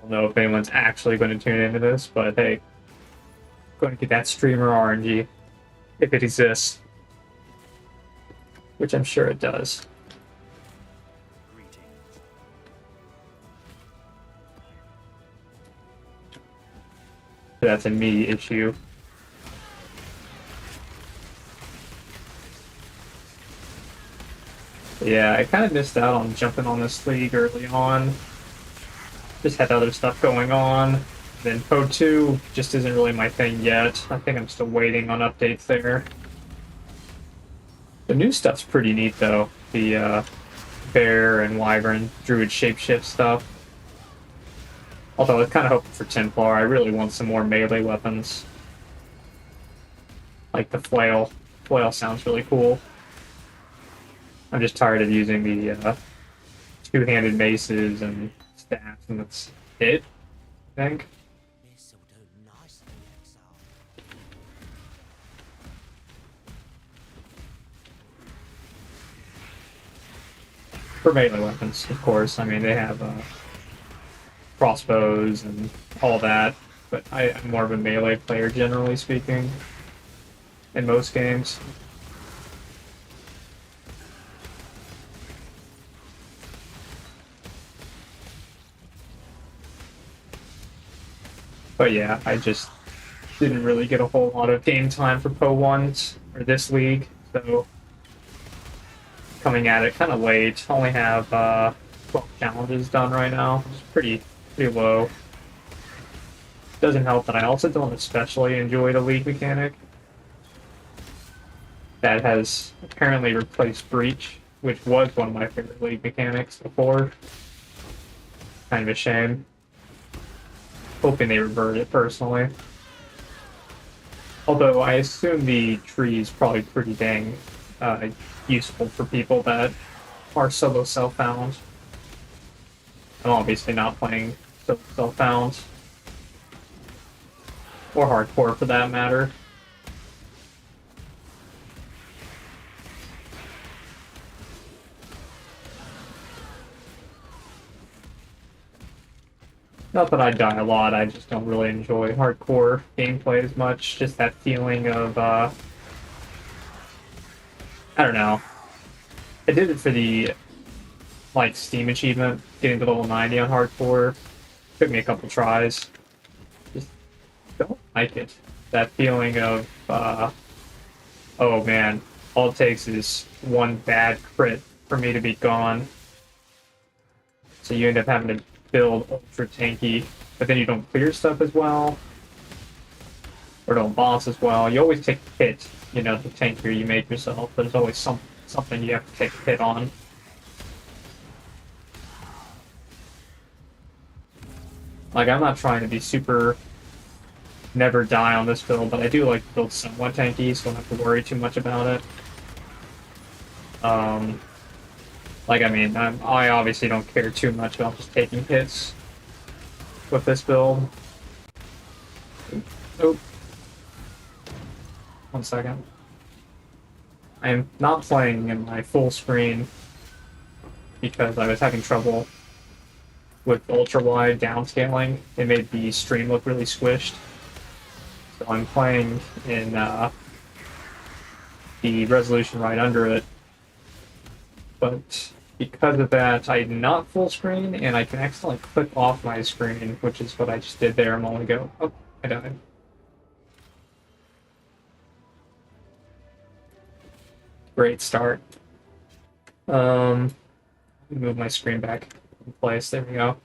don't know if anyone's actually going to tune into this, but hey, going to get that streamer RNG if it exists, which I'm sure it does. That's a me issue. Yeah, I kind of missed out on jumping on this league early on. Just had other stuff going on. Then Code 2 just isn't really my thing yet. I think I'm still waiting on updates there. The new stuff's pretty neat though. The Bear and Wyvern Druid Shapeshift stuff. Although I was kind of hoping for Templar. I really want some more melee weapons. Like the flail. Flail sounds really cool. I'm just tired of using the two-handed maces and staffs, and that's it, I think. For melee weapons, of course. I mean, they have crossbows and all that, but I'm more of a melee player, generally speaking, in most games. But yeah, I just didn't really get a whole lot of game time for Po1s, or this league, so coming at it kind of late. Only have 12 challenges done right now, which is pretty low. Doesn't help that I also don't especially enjoy the league mechanic. That has apparently replaced Breach, which was one of my favorite league mechanics before. Kind of a shame. Hoping they revert it personally. Although I assume the tree is probably pretty dang useful for people that are solo self-found. I'm obviously not playing solo self-found. Or hardcore for that matter. Not that I die a lot, I just don't really enjoy hardcore gameplay as much. Just that feeling of, I don't know. I did it for the, like, Steam achievement, getting to level 90 on hardcore. Took me a couple tries. Just don't like it. That feeling of, oh man, all it takes is one bad crit for me to be gone. So you end up having to build ultra tanky, but then you don't clear stuff as well, or don't boss as well. You always take a hit, you know, the tankier you make yourself, but there's always something you have to take a hit on. Like, I'm not trying to be super never die on this build, but I do like to build somewhat tanky, so I don't have to worry too much about it. Like, I mean, I obviously don't care too much about just taking hits with this build. Oh. 1 second. I am not playing in my full screen because I was having trouble with ultra-wide downscaling. It made the stream look really squished. So I'm playing in the resolution right under it. But because of that, I'm not full screen, and I can accidentally click off my screen, which is what I just did there a moment ago. Oh, I died. Great start. Move my screen back in place. There we go.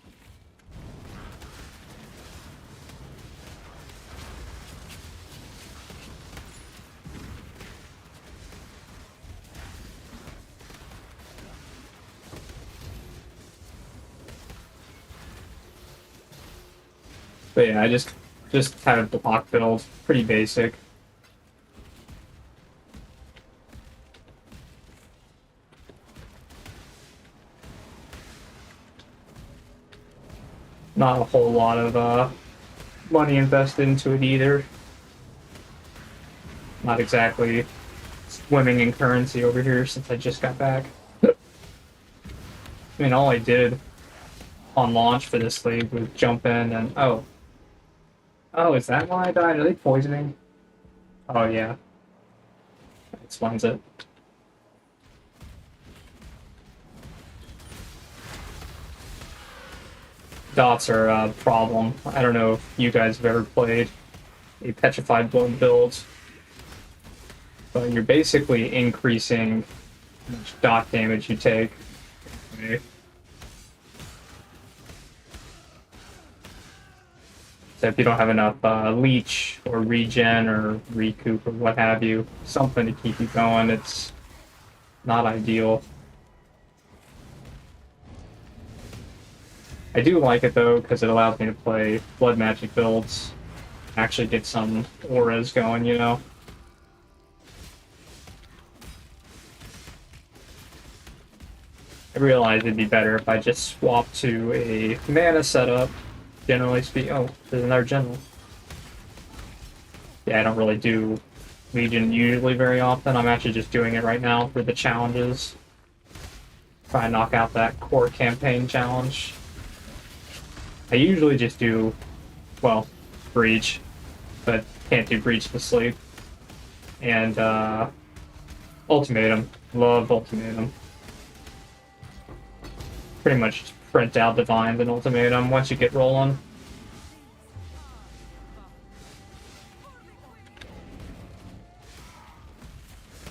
But yeah, I just had a block build, pretty basic. Not a whole lot of money invested into it either. Not exactly swimming in currency over here since I just got back. I mean, all I did on launch for this league with jump in and oh, is that why I died? Are they poisoning? Oh yeah, that explains it. Dots are a problem. I don't know if you guys have ever played a petrified blood build, but you're basically increasing how much dot damage you take. Okay. So if you don't have enough leech or regen or recoup or what have you, something to keep you going, it's not ideal. I do like it though because it allows me to play blood magic builds, actually get some auras going, you know. I realized it'd be better if I just swapped to a mana setup. Generally speaking, oh, there's another general. Yeah, I don't really do Legion usually very often. I'm actually just doing it right now for the challenges. Try and knock out that core campaign challenge. I usually just do, well, Breach, but can't do Breach to sleep. And Ultimatum. Love Ultimatum. Pretty much just print out Divines and Ultimatum once you get rolling.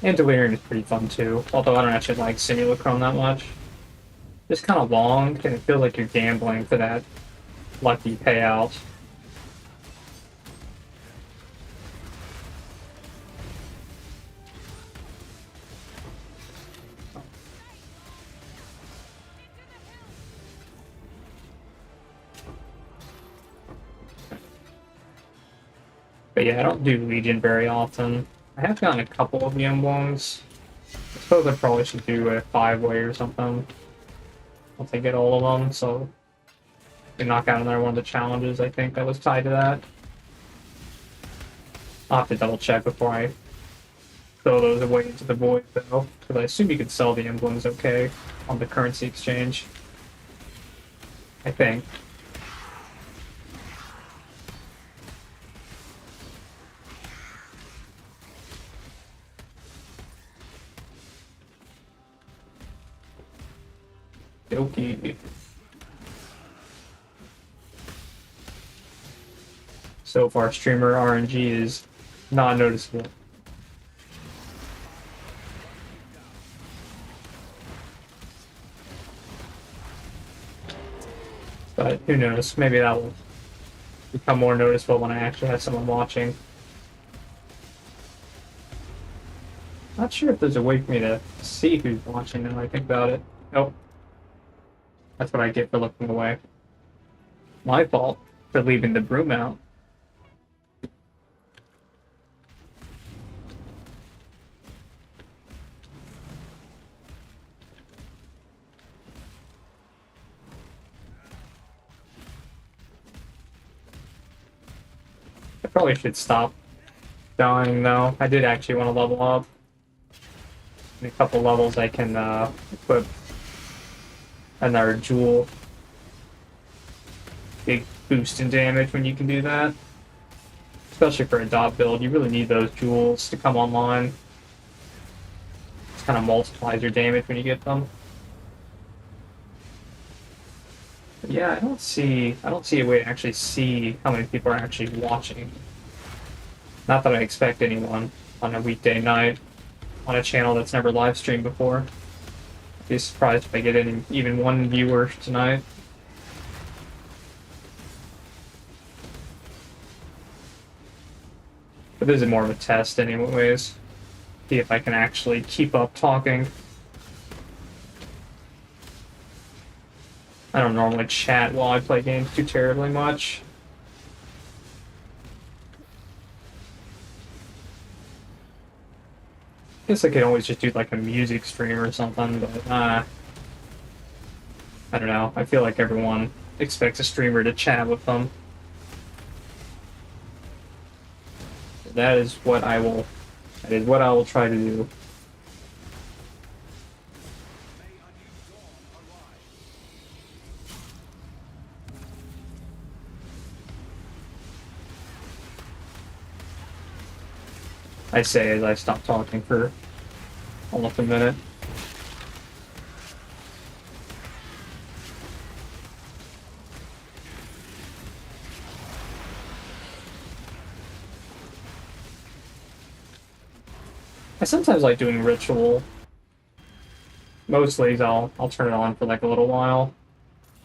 And Delirium is pretty fun too, although I don't actually like Simulacrum that much. It's kind of long, and it feels like you're gambling for that lucky payout. But yeah, I don't do Legion very often. I have gotten a couple of the emblems. I suppose I probably should do a 5-way or something once I get all of them, so I can knock out another one of the challenges I think that was tied to that. I'll have to double check before I throw those away into the void though, because I assume you could sell the emblems okay on the currency exchange. I think. Okay. So far, streamer RNG is not noticeable. But who knows? Maybe that will become more noticeable when I actually have someone watching. Not sure if there's a way for me to see who's watching now I think about it. Nope. That's what I get for looking away. My fault for leaving the broom out. I probably should stop dying though. I did actually want to level up. In a couple levels I can equip another jewel. Big boost in damage when you can do that. Especially for a dot build, you really need those jewels to come online. It kind of multiplies your damage when you get them. But yeah, I don't see a way to actually see how many people are actually watching. Not that I expect anyone on a weekday night on a channel that's never live streamed before. I'd be surprised if I get even one viewer tonight. But this is more of a test anyways. See if I can actually keep up talking. I don't normally chat while I play games too terribly much. I guess I could always just do like a music stream or something, but I don't know. I feel like everyone expects a streamer to chat with them. That is what I will try to do. I say as I stop talking for almost a minute. I sometimes like doing ritual. Most leagues I'll turn it on for like a little while,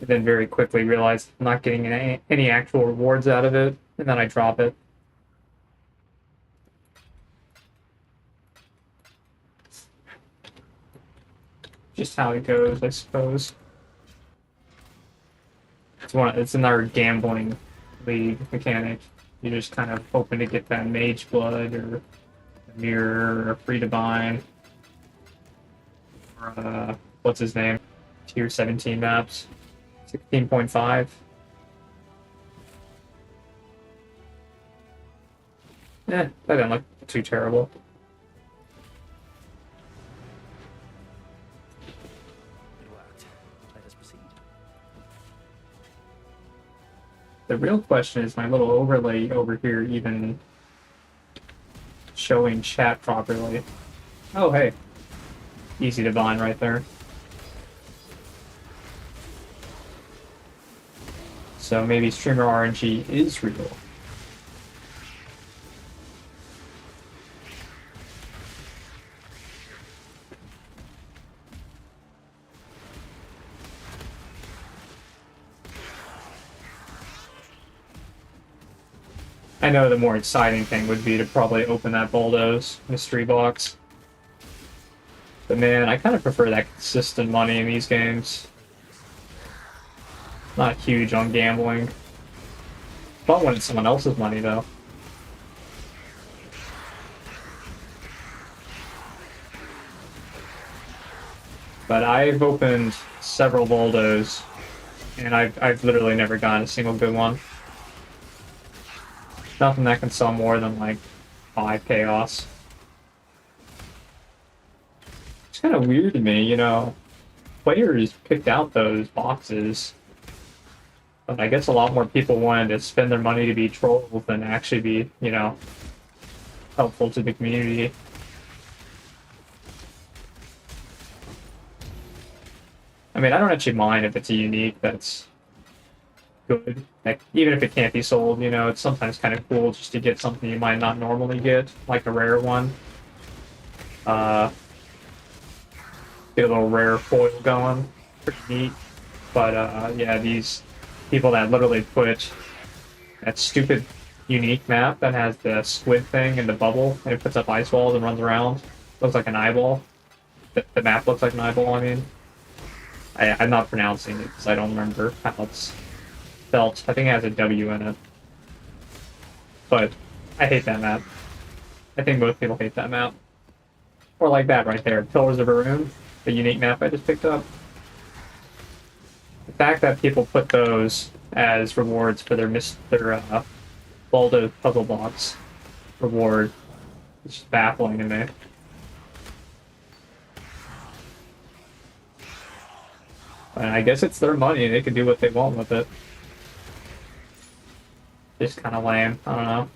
and then very quickly realize I'm not getting any actual rewards out of it, and then I drop it. Just how it goes, I suppose. It's another gambling league mechanic. You're just kind of hoping to get that mage blood or a mirror or a free divine or what's his name? Tier 17 maps. 16.5. That didn't look too terrible. It worked. Let us proceed. The real question is my little overlay over here even showing chat properly. Oh, hey. Easy to bind right there. So maybe streamer RNG is real. I know the more exciting thing would be to probably open that bulldoze mystery box. But man, I kind of prefer that consistent money in these games. Not huge on gambling. But when it's someone else's money, though. But I've opened several bulldoze, and I've literally never gotten a single good one. Nothing that can sell more than like 5 chaos. It's kind of weird to me, you know. Players picked out those boxes, but I guess a lot more people wanted to spend their money to be trolls than actually be, you know, helpful to the community. I mean, I don't actually mind if it's a unique that's good. Like, even if it can't be sold, you know, it's sometimes kind of cool just to get something you might not normally get, like a rare one. Get a little rare foil going. Pretty neat. But, yeah, these people that literally put that stupid unique map that has the squid thing and the bubble, and it puts up ice walls and runs around. Looks like an eyeball. The map looks like an eyeball, I mean. I'm not pronouncing it because I don't remember how it's spelled. I think it has a W in it. But I hate that map. I think most people hate that map. Or like that right there, Pillars of Arun, the unique map I just picked up. The fact that people put those as rewards for their Baldo puzzle box reward is just baffling to me. And I guess it's their money, they can do what they want with it. Just kind of lame, I don't know.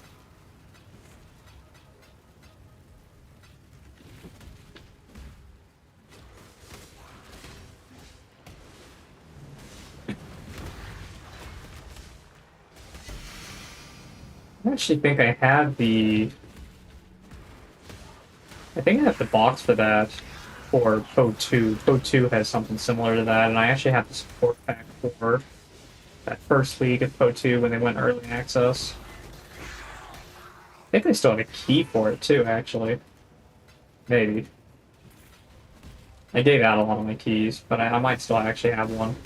I actually think I have the... I think I have the box for that for Code 2. Code 2 has something similar to that, and I actually have the support pack for that first week of Code 2 when they went early access. I think I still have a key for it too, actually. Maybe. I gave out a lot of my keys, but I might still actually have one.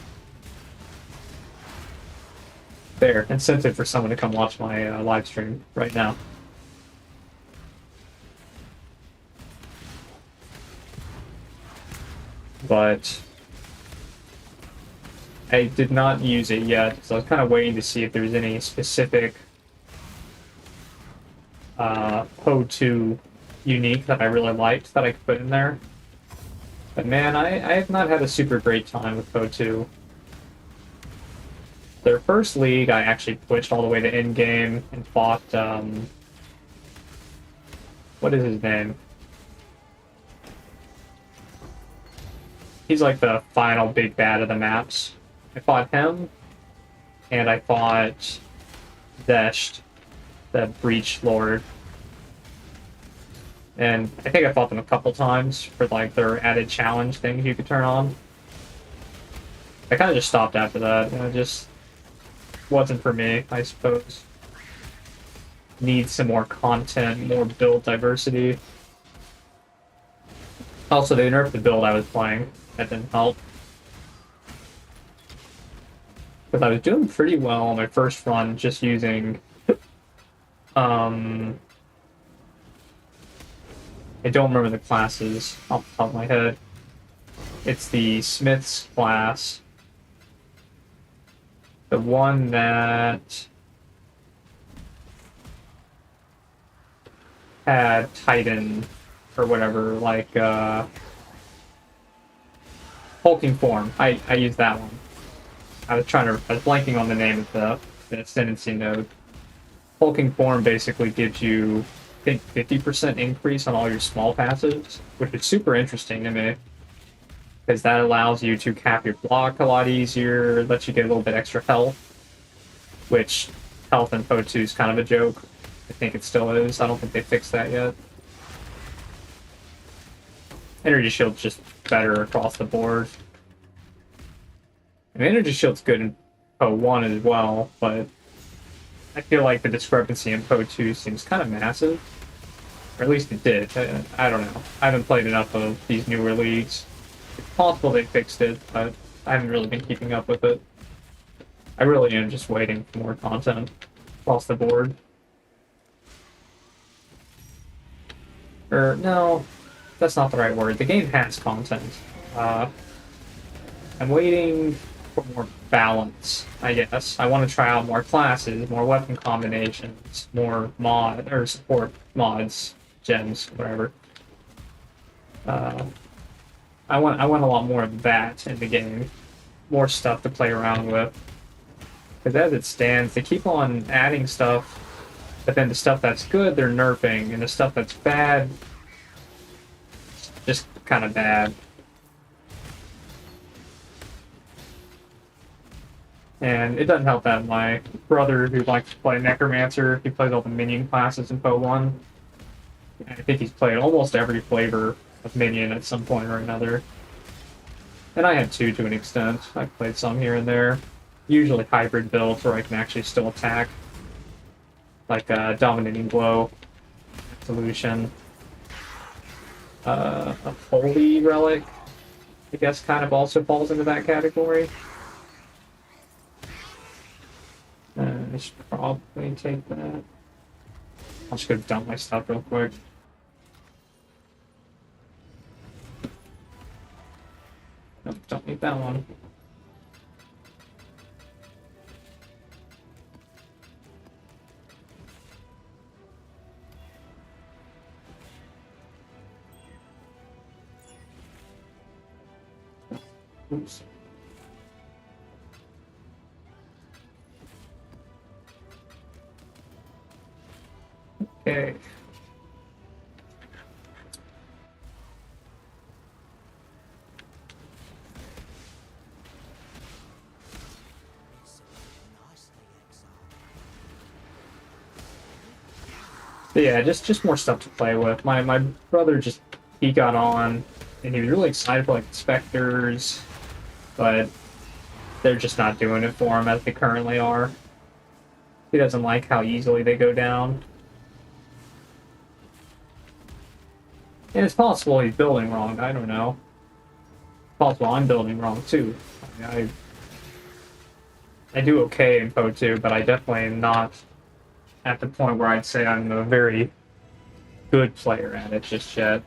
There, incentive for someone to come watch my live stream right now. But I did not use it yet, so I was kind of waiting to see if there was any specific Code 2 unique that I really liked that I could put in there. But man, I have not had a super great time with Code 2. Their first league, I actually pushed all the way to endgame and fought, what what is his name? He's like the final big bad of the maps. I fought him, and I fought Zesht, the Breach Lord. And I think I fought them a couple times for like their added challenge things you could turn on. I kind of just stopped after that. It just wasn't for me, I suppose. Need some more content, more build diversity. Also, they nerfed the build I was playing. That didn't help. Because I was doing pretty well on my first run just using... I don't remember the classes off the top of my head. It's the Smith's class. The one that had Titan or whatever, like hulking form. I used that one. I was blanking on the name of the ascendancy node. Hulking form basically gives you, I think, 50% increase on all your small passives, which is super interesting to me. Because that allows you to cap your block a lot easier, lets you get a little bit extra health, which health in PO2 is kind of a joke. I think it still is. I don't think they fixed that yet. Energy Shield's just better across the board. And Energy Shield's good in PO1 as well, but I feel like the discrepancy in PO2 seems kind of massive. Or at least it did. I don't know. I haven't played enough of these newer leagues. It's possible they fixed it, but I haven't really been keeping up with it. I really am just waiting for more content across the board. Or, no, that's not the right word. The game has content. I'm waiting for more balance, I guess. I want to try out more classes, more weapon combinations, more mod, or support mods, gems, whatever. I want a lot more of that in the game. More stuff to play around with. Because as it stands, they keep on adding stuff, but then the stuff that's good, they're nerfing, and the stuff that's bad, just kind of bad. And it doesn't help that my brother, who likes to play Necromancer, he plays all the minion classes in PO1. I think he's played almost every flavor of minion at some point or another. And I have too, to an extent. I've played some here and there. Usually hybrid builds where I can actually still attack. Like Dominating Blow, Solution. A Holy Relic, I guess, kind of also falls into that category. I should probably take that. I'll just go dump my stuff real quick. Nope, don't need that one. Oops. Okay. But yeah, just more stuff to play with. My brother he got on and he was really excited for like Spectres, but they're just not doing it for him as they currently are. He doesn't like how easily they go down. And it's possible he's building wrong, I don't know. It's possible I'm building wrong too. I do okay in PO2, but I definitely am not at the point where I'd say I'm a very good player at it just yet.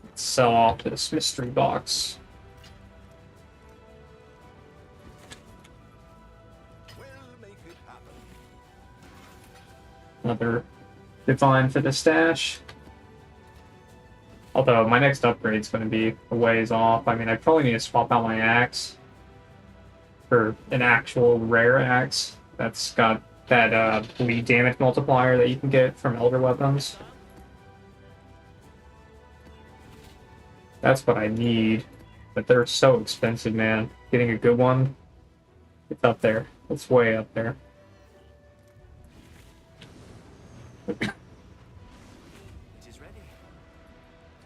Let's sell off this mystery box. Another divine for the stash. Although my next upgrade's going to be a ways off. I mean, I probably need to swap out my axe. for an actual rare axe that's got that bleed damage multiplier that you can get from elder weapons. That's what I need, but they're so expensive, man. Getting a good one, it's up there. It's way up there. It is ready.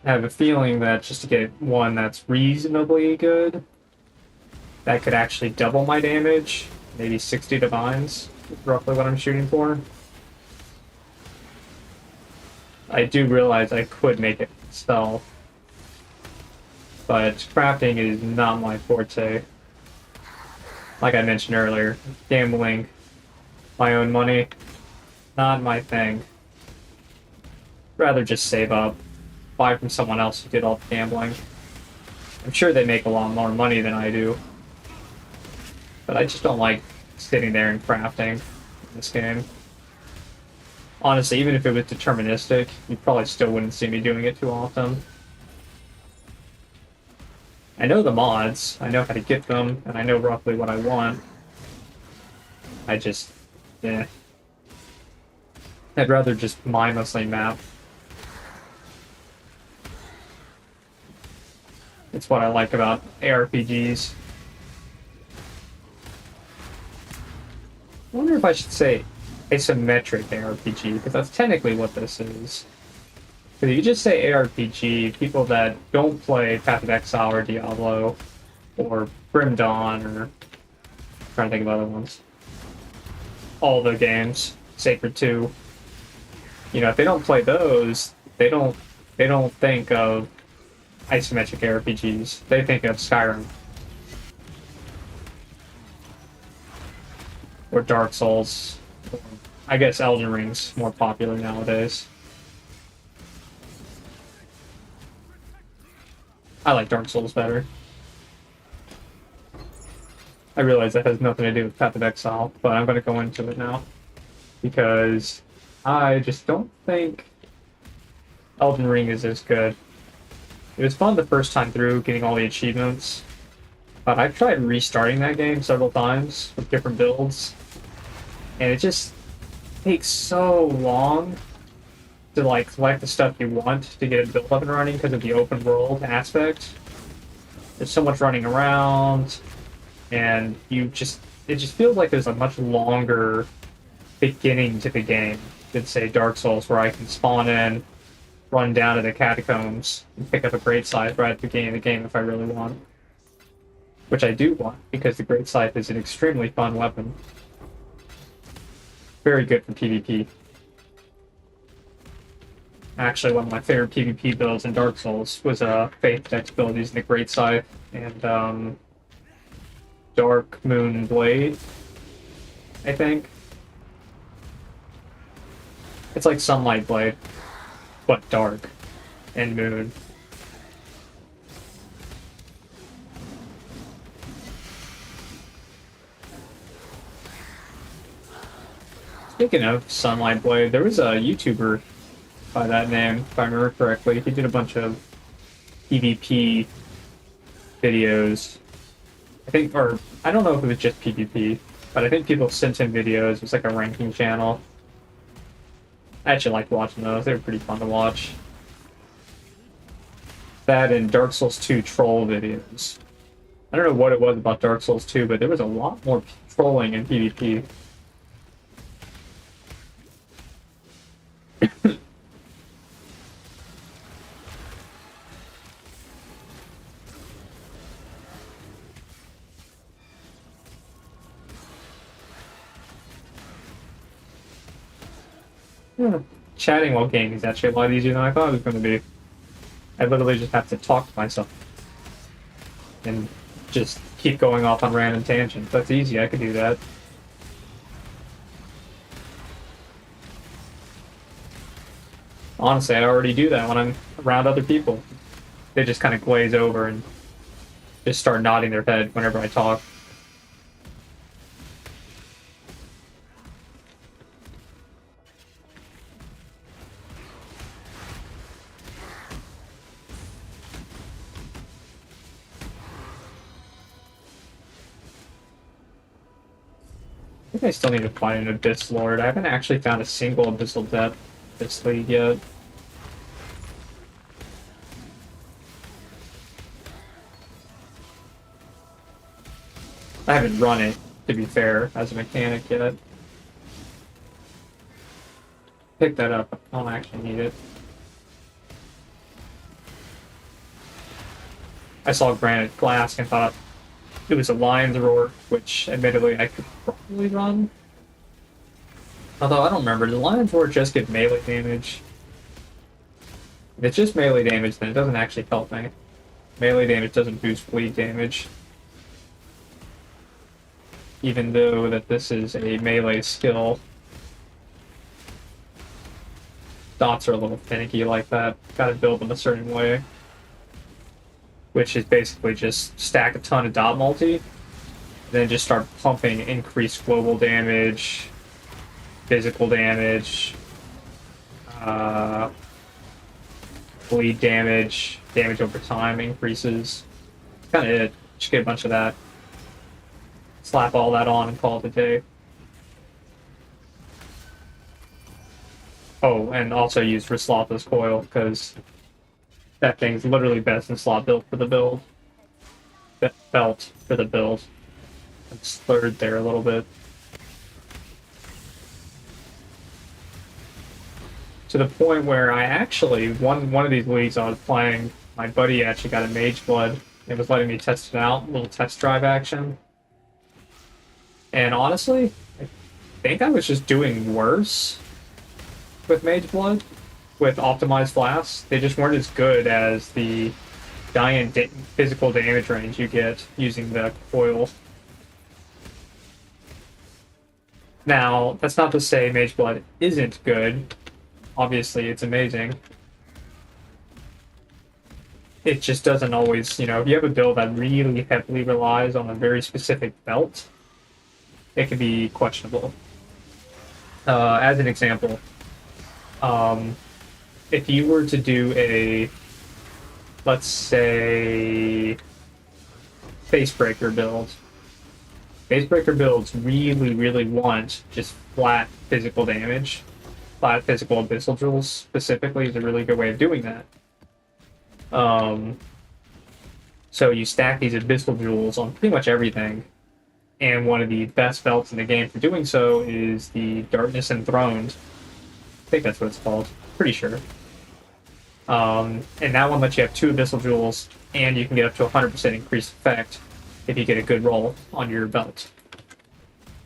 I have a feeling that just to get one that's reasonably good, that could actually double my damage, maybe 60 divines, is roughly what I'm shooting for. I do realize I could make it stealth, but crafting is not my forte. Like I mentioned earlier, gambling, my own money, not my thing. Rather just save up, buy from someone else who did all the gambling. I'm sure they make a lot more money than I do, but I just don't like sitting there and crafting in this game. Honestly, even if it was deterministic, you probably still wouldn't see me doing it too often. I know the mods, I know how to get them, and I know roughly what I want. I just, yeah. I'd rather just mindlessly map. It's what I like about ARPGs. I wonder if I should say asymmetric ARPG, because that's technically what this is. Because if you just say ARPG, people that don't play Path of Exile or Diablo, or Grim Dawn, or I'm trying to think of other ones. All the games, Sacred 2. You know, if they don't play those, they don't think of isometric RPGs. They think of Skyrim. Or Dark Souls. I guess Elden Ring's more popular nowadays. I like Dark Souls better. I realize that has nothing to do with Path of Exile, but I'm going to go into it now. Because I just don't think Elden Ring is as good. It was fun the first time through, getting all the achievements, but I've tried restarting that game several times with different builds, and it just takes so long to like select the stuff you want to get a build up and running because of the open world aspect. There's so much running around, and it just feels like there's a much longer beginning to the game than say Dark Souls, where I can spawn in, run down to the catacombs, and pick up a great scythe right at the beginning of the game if I really want. Which I do want, because the great scythe is an extremely fun weapon. Very good for PvP. Actually, one of my favorite PvP builds in Dark Souls was a Faith Dex build using the great scythe and Dark Moon Blade, I think. It's like Sunlight Blade, but dark and moon. Speaking of Sunlight Blade, there was a YouTuber by that name, if I remember correctly. He did a bunch of PvP videos. I think, or I don't know if it was just PvP, but I think people sent him videos. It was like a ranking channel. I actually liked watching those. They were pretty fun to watch. That and Dark Souls 2 troll videos. I don't know what it was about Dark Souls 2, but there was a lot more trolling in PvP. Yeah. Chatting while gaming is actually a lot easier than I thought it was going to be. I literally just have to talk to myself and just keep going off on random tangents. That's easy, I could do that. Honestly, I already do that when I'm around other people. They just kind of glaze over and just start nodding their head whenever I talk. I think I still need to find an Abyss Lord. I haven't actually found a single Abyssal Depth this league yet. I haven't run it, to be fair, as a mechanic yet. Pick that up. I don't actually need it. I saw Granite Glass and thought it was a Lion's Roar, which admittedly I could probably run. Although I don't remember, does Lion's Roar just get melee damage? If it's just melee damage, then it doesn't actually help me. Melee damage doesn't boost bleed damage. Even though that this is a melee skill. Dots are a little finicky like that. Gotta build them a certain way. Which is basically just stack a ton of dot multi, then just start pumping increased global damage, physical damage, bleed damage, damage over time increases. That's kind of it. Just get a bunch of that. Slap all that on and call it a day. Oh, and also use Rislotha's Coil, because that thing's literally best in slot built for the build. Belt for the build. I'm slurred there a little bit. To the point where I actually, one of these leagues I was playing, my buddy actually got a Mage Blood and was letting me test it out, a little test drive action. And honestly, I think I was just doing worse with Mage Blood, with optimized flasks. They just weren't as good as the giant physical damage range you get using the coil. Now, that's not to say Mage Blood isn't good. Obviously, it's amazing. It just doesn't always, if you have a build that really heavily relies on a very specific belt, it can be questionable. As an example, if you were to do a, let's say, Facebreaker build, Facebreaker builds really, really want just flat physical damage. Flat physical Abyssal Jewels specifically is a really good way of doing that. So you stack these Abyssal Jewels on pretty much everything, and one of the best belts in the game for doing so is the Darkness Enthroned. I think that's what it's called. Pretty sure. And that one lets you have 2 Abyssal Jewels, and you can get up to 100% increased effect if you get a good roll on your belt.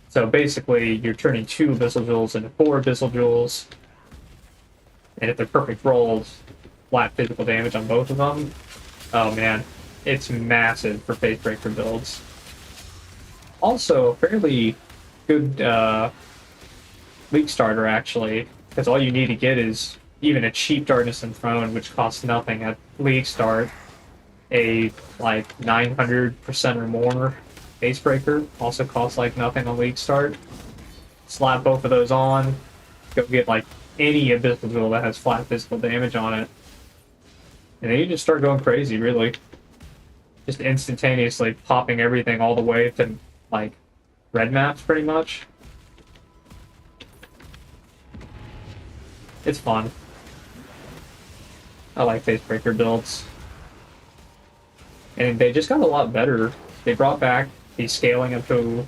So basically, you're turning 2 Abyssal Jewels into 4 Abyssal Jewels, and if they're perfect rolls, flat physical damage on both of them. Oh man, it's massive for Facebreaker builds. Also, a fairly good League starter, actually, because all you need to get is even a cheap Darkness Enthroned, which costs nothing at League start, a like 900% or more Facebreaker also costs like nothing on League start. Slap both of those on, go get like any Abyssal Jewel that has flat physical damage on it, and then you just start going crazy, really. Just instantaneously popping everything all the way to like red maps, pretty much. It's fun. I like Facebreaker builds. And they just got a lot better. They brought back the scaling up to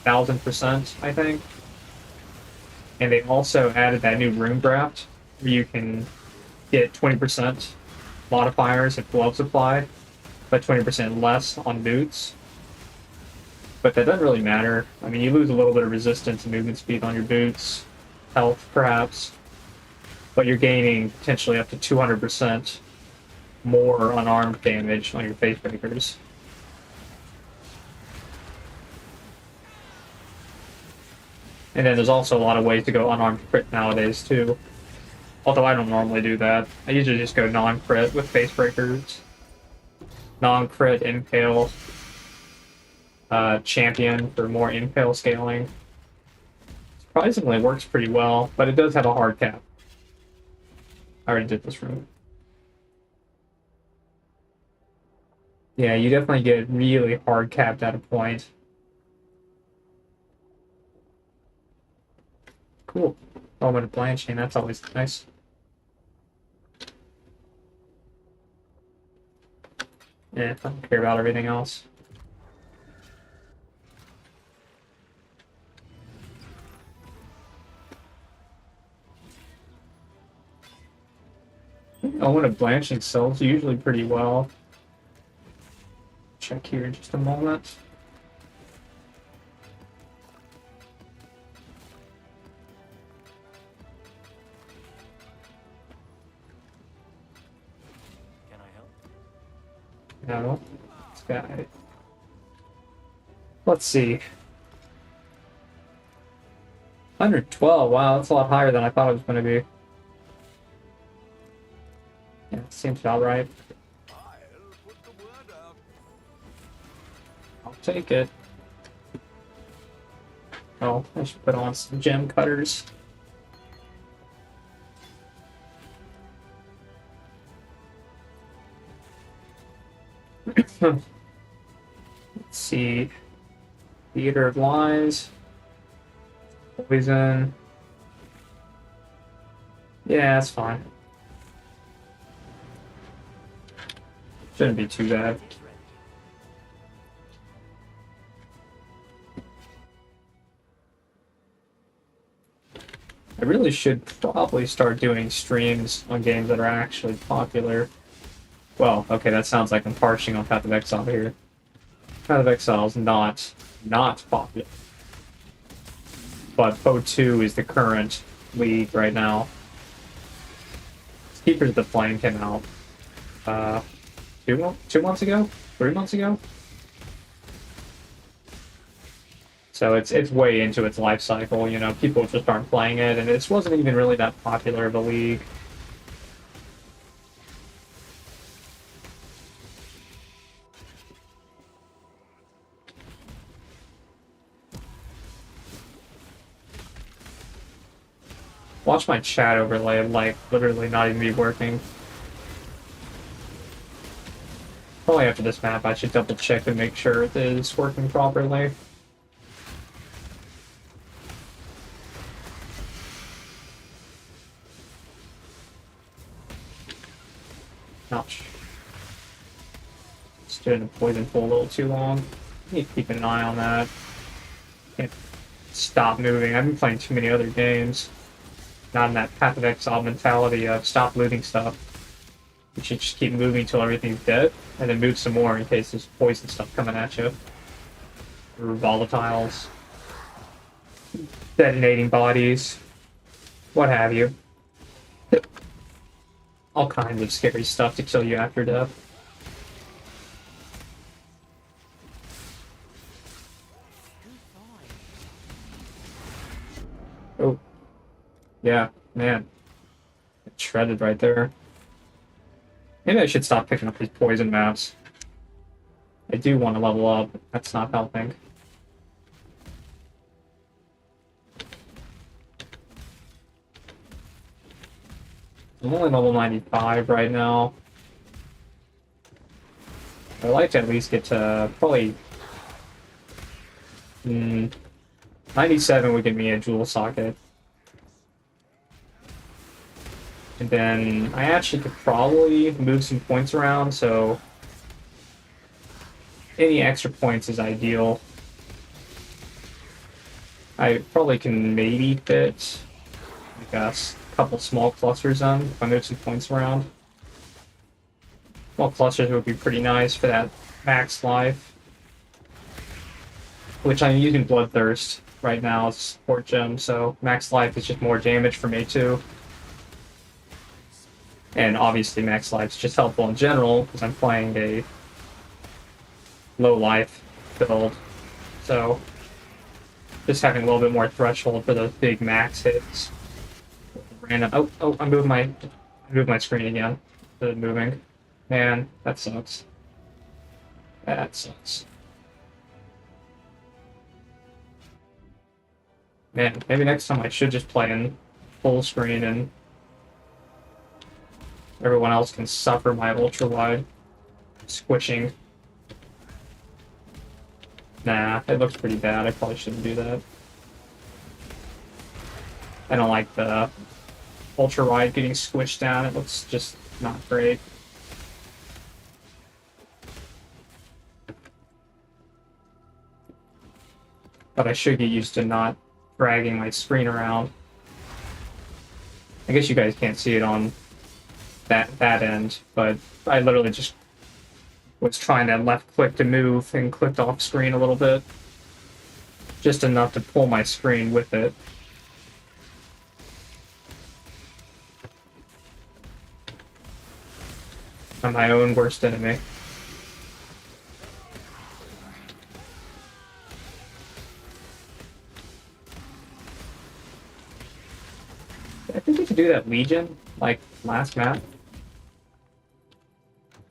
1000%, I think. And they also added that new Rune Graft, where you can get 20% modifiers if gloves apply, but 20% less on boots. But that doesn't really matter. I mean, you lose a little bit of resistance and movement speed on your boots, health perhaps, but you're gaining potentially up to 200% more unarmed damage on your Facebreakers. And then there's also a lot of ways to go unarmed crit nowadays too. Although I don't normally do that. I usually just go non-crit with Facebreakers. Non-crit, impale, champion for more impale scaling. Surprisingly, it works pretty well, but it does have a hard cap. I already did this room. Yeah, you definitely get really hard capped at a point. Cool. Element of blanching, that's always nice. Yeah, I don't care about everything else. Element of blanching sells usually pretty well. Check here in just a moment. Can I help? No, this guy. Let's see. 112. Wow, that's a lot higher than I thought it was going to be. Yeah, seems about right. I'll put the word out. I'll take it. Oh, I should put on some gem cutters. Let's see. Theater of Lies. Poison. Yeah, that's fine. Shouldn't be too bad. It is ready. I really should probably start doing streams on games that are actually popular. Well, okay, that sounds like I'm harshing on Path of Exile here. Path of Exile is not popular. But Po2 is the current league right now. Keepers of the Flame came out 2 months ago? 3 months ago? So it's way into its life cycle, you know, people just aren't playing it, and this wasn't even really that popular of a league. Watch my chat overlay, like, literally not even be working. Probably after this map, I should double check and make sure it is working properly. Ouch. Stood in the poison pool a little too long. Need to keep an eye on that. Can't stop moving. I've been playing too many other games. Not in that Path of Exile mentality of stop looting stuff. You should just keep moving until everything's dead, and then move some more in case there's poison stuff coming at you. Or volatiles. Detonating bodies. What have you. All kinds of scary stuff to kill you after death. Oh. Yeah, man. It shredded right there. Maybe I should stop picking up these poison maps. I do want to level up, but that's not helping. I'm only level 95 right now. I'd like to at least get to probably 97 would give me a jewel socket. And then I actually could probably move some points around, so any extra points is ideal. I probably can maybe fit, I guess, a couple small clusters in if I move some points around. Small clusters would be pretty nice for that max life. Which I'm using Bloodthirst right now as a support gem, so max life is just more damage for me too. And obviously max life's just helpful in general, because I'm playing a low life build. So just having a little bit more threshold for those big max hits. Random I moved my screen again. Instead of moving. Man, that sucks. That sucks. Man, maybe next time I should just play in full screen and everyone else can suffer my ultra wide squishing. Nah, it looks pretty bad. I probably shouldn't do that. I don't like the ultra wide getting squished down. It looks just not great. But I should get used to not dragging my screen around. I guess you guys can't see it on that end, but I literally just was trying to left click to move and clicked off screen a little bit. Just enough to pull my screen with it. I'm my own worst enemy. I think we could do that Legion, like last map. I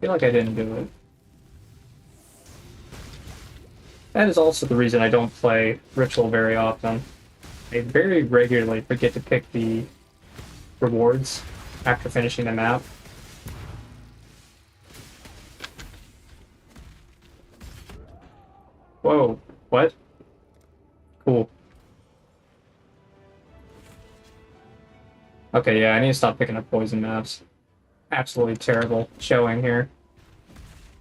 feel like I didn't do it. That is also the reason I don't play Ritual very often. I very regularly forget to pick the rewards after finishing the map. Whoa, what? Cool. Okay, yeah, I need to stop picking up poison maps. Absolutely terrible showing here.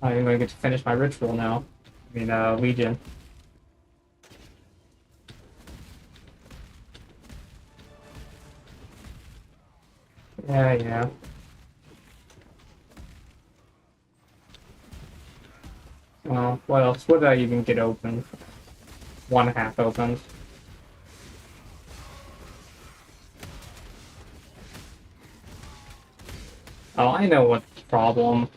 I'm going to get to finish my ritual now. I mean, Legion. Yeah, yeah. Well, what else? What did I even get open? One half opened. Oh, I know what the problem.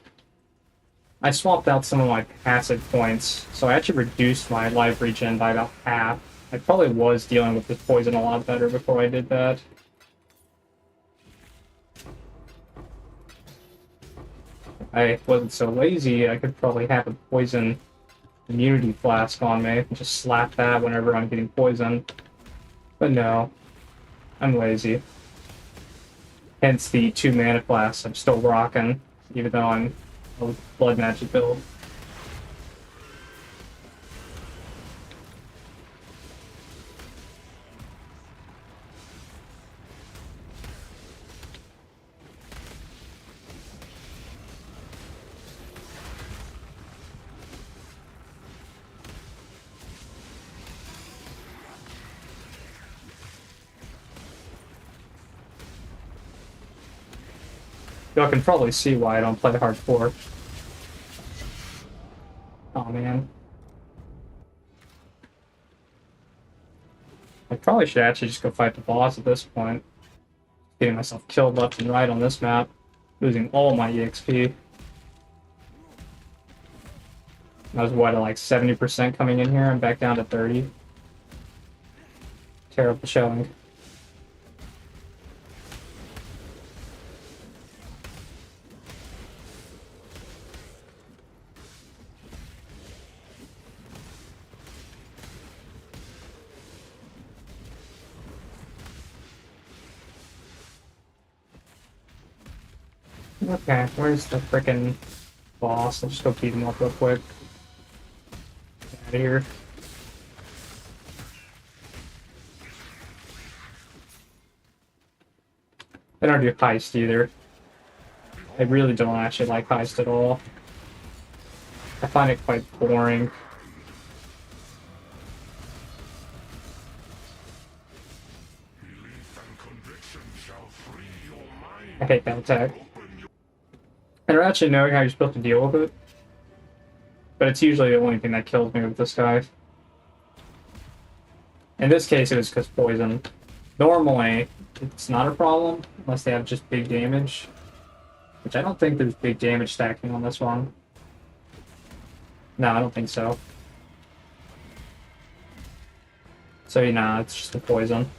I swapped out some of my passive points, so I actually reduced my life regen by about half. I probably was dealing with this poison a lot better before I did that. I wasn't so lazy, I could probably have a poison immunity flask on me and just slap that whenever I'm getting poisoned. But no, I'm lazy. Hence the 2 mana flasks I'm still rocking, even though I'm a blood magic build. Y'all can probably see why I don't play hardcore. Oh man. I probably should actually just go fight the boss at this point. Getting myself killed left and right on this map. Losing all my EXP. I was, what, at like 70% coming in here? I'm back down to 30. Terrible showing. Okay, where's the frickin' boss? I'll just go beat him up real quick. Get out of here. I don't do heist either. I really don't actually like heist at all. I find it quite boring. I hate that attack. I don't actually know how you're supposed to deal with it, but it's usually the only thing that kills me with this guy. In this case, it was because poison. Normally, it's not a problem, unless they have just big damage, which I don't think there's big damage stacking on this one. No, I don't think so. So, yeah, it's just the poison.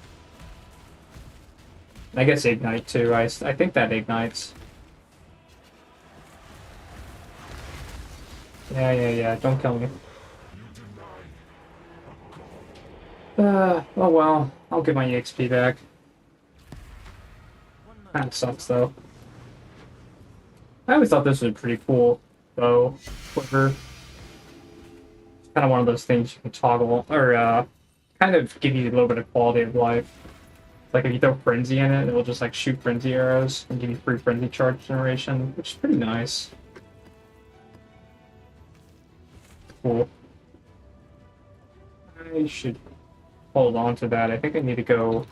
I guess Ignite, too. I think that ignites. Yeah, don't kill me. Oh well, I'll get my EXP back. Kinda sucks, though. I always thought this was a pretty cool bow quiver. It's kind of one of those things you can toggle, or kind of give you a little bit of quality of life. Like if you throw frenzy in it, it will just like shoot frenzy arrows and give you free frenzy charge generation, which is pretty nice. Cool. I should hold on to that. I think I need to go.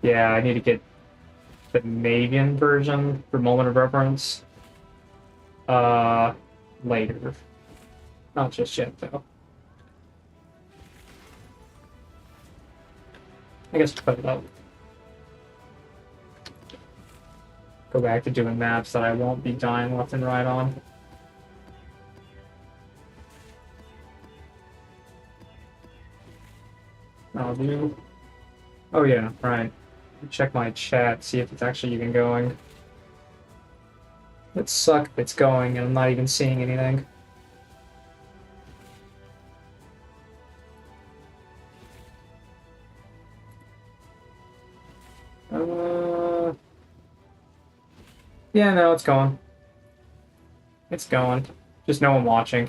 Yeah, I need to get the Mavian version for Moment of Reverence. Later. Not just yet, though. I guess put it up. Go back to doing maps that I won't be dying left and right on. I'll do. Oh yeah, right. Check my chat, see if it's actually even going. It'd suck if it's going and I'm not even seeing anything. Yeah, no, it's going. It's going. Just no one watching.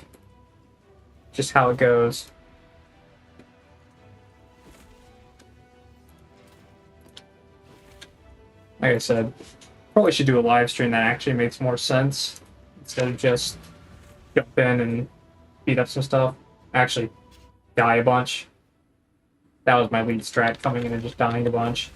Just how it goes. Like I said, probably should do a live stream that actually makes more sense instead of just jump in and beat up some stuff. Actually, die a bunch. That was my lead strat, coming in and just dying a bunch.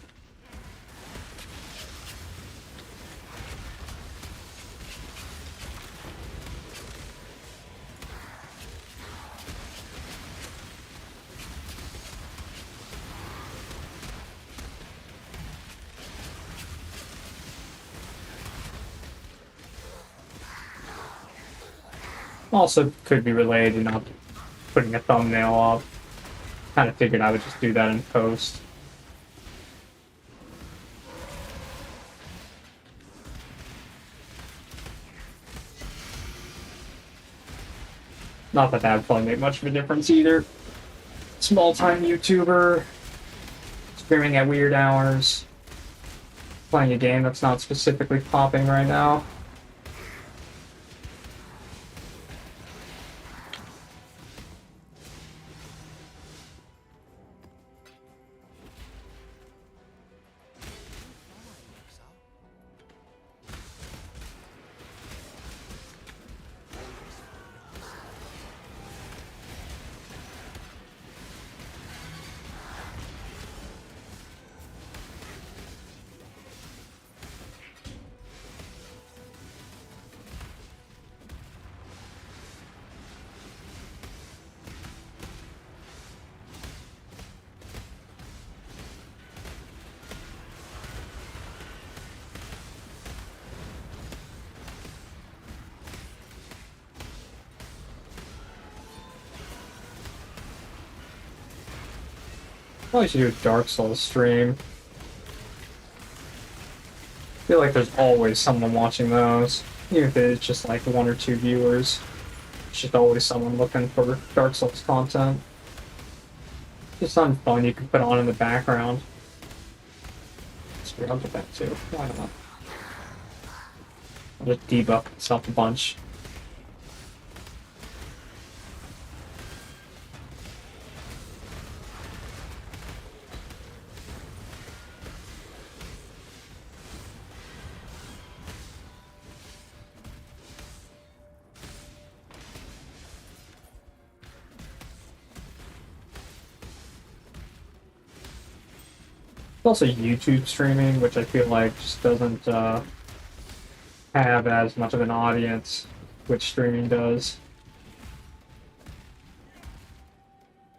Also, could be related to not putting a thumbnail up. Kind of figured I would just do that in post. Not that that would probably make much of a difference either. Small-time YouTuber, streaming at weird hours, playing a game that's not specifically popping right now. Probably should do a Dark Souls stream. I feel like there's always someone watching those, even if it's just like 1 or 2 viewers. It's just always someone looking for Dark Souls content. Just something fun you can put on in the background. Screw, I'll get that too. Why not? I'll just debuff myself a bunch. Also YouTube streaming, which I feel like just doesn't have as much of an audience, which streaming does.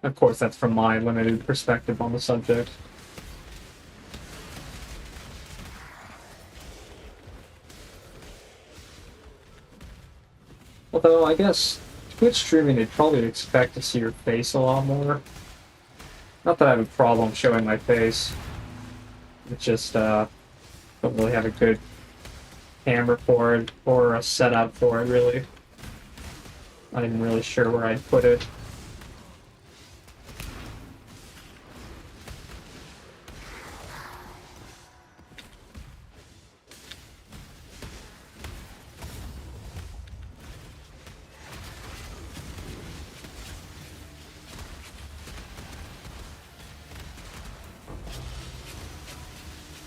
Of course, that's from my limited perspective on the subject. Although, I guess, Twitch streaming, they'd probably expect to see your face a lot more. Not that I have a problem showing my face. It's just, don't really have a good camera for it, or a setup for it, really. Not even really sure where I'd put it.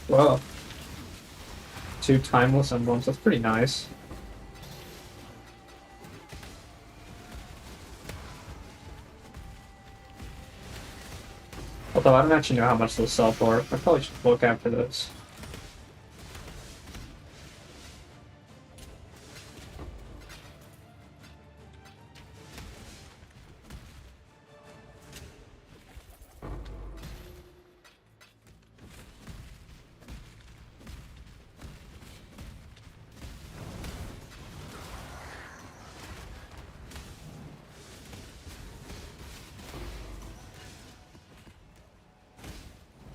Whoa. 2 timeless emblems, that's pretty nice. Although I don't actually know how much those sell for. I probably should look after this.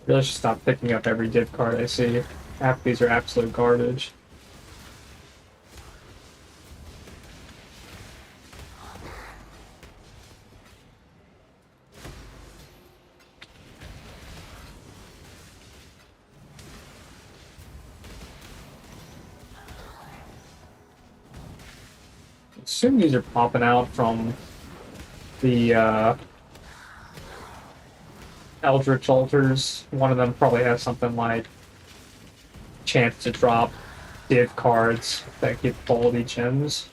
Really should stop picking up every div card I see. Half these are absolute garbage. I assume these are popping out from the Eldritch Altars. One of them probably has something like chance to drop div cards that give quality gems.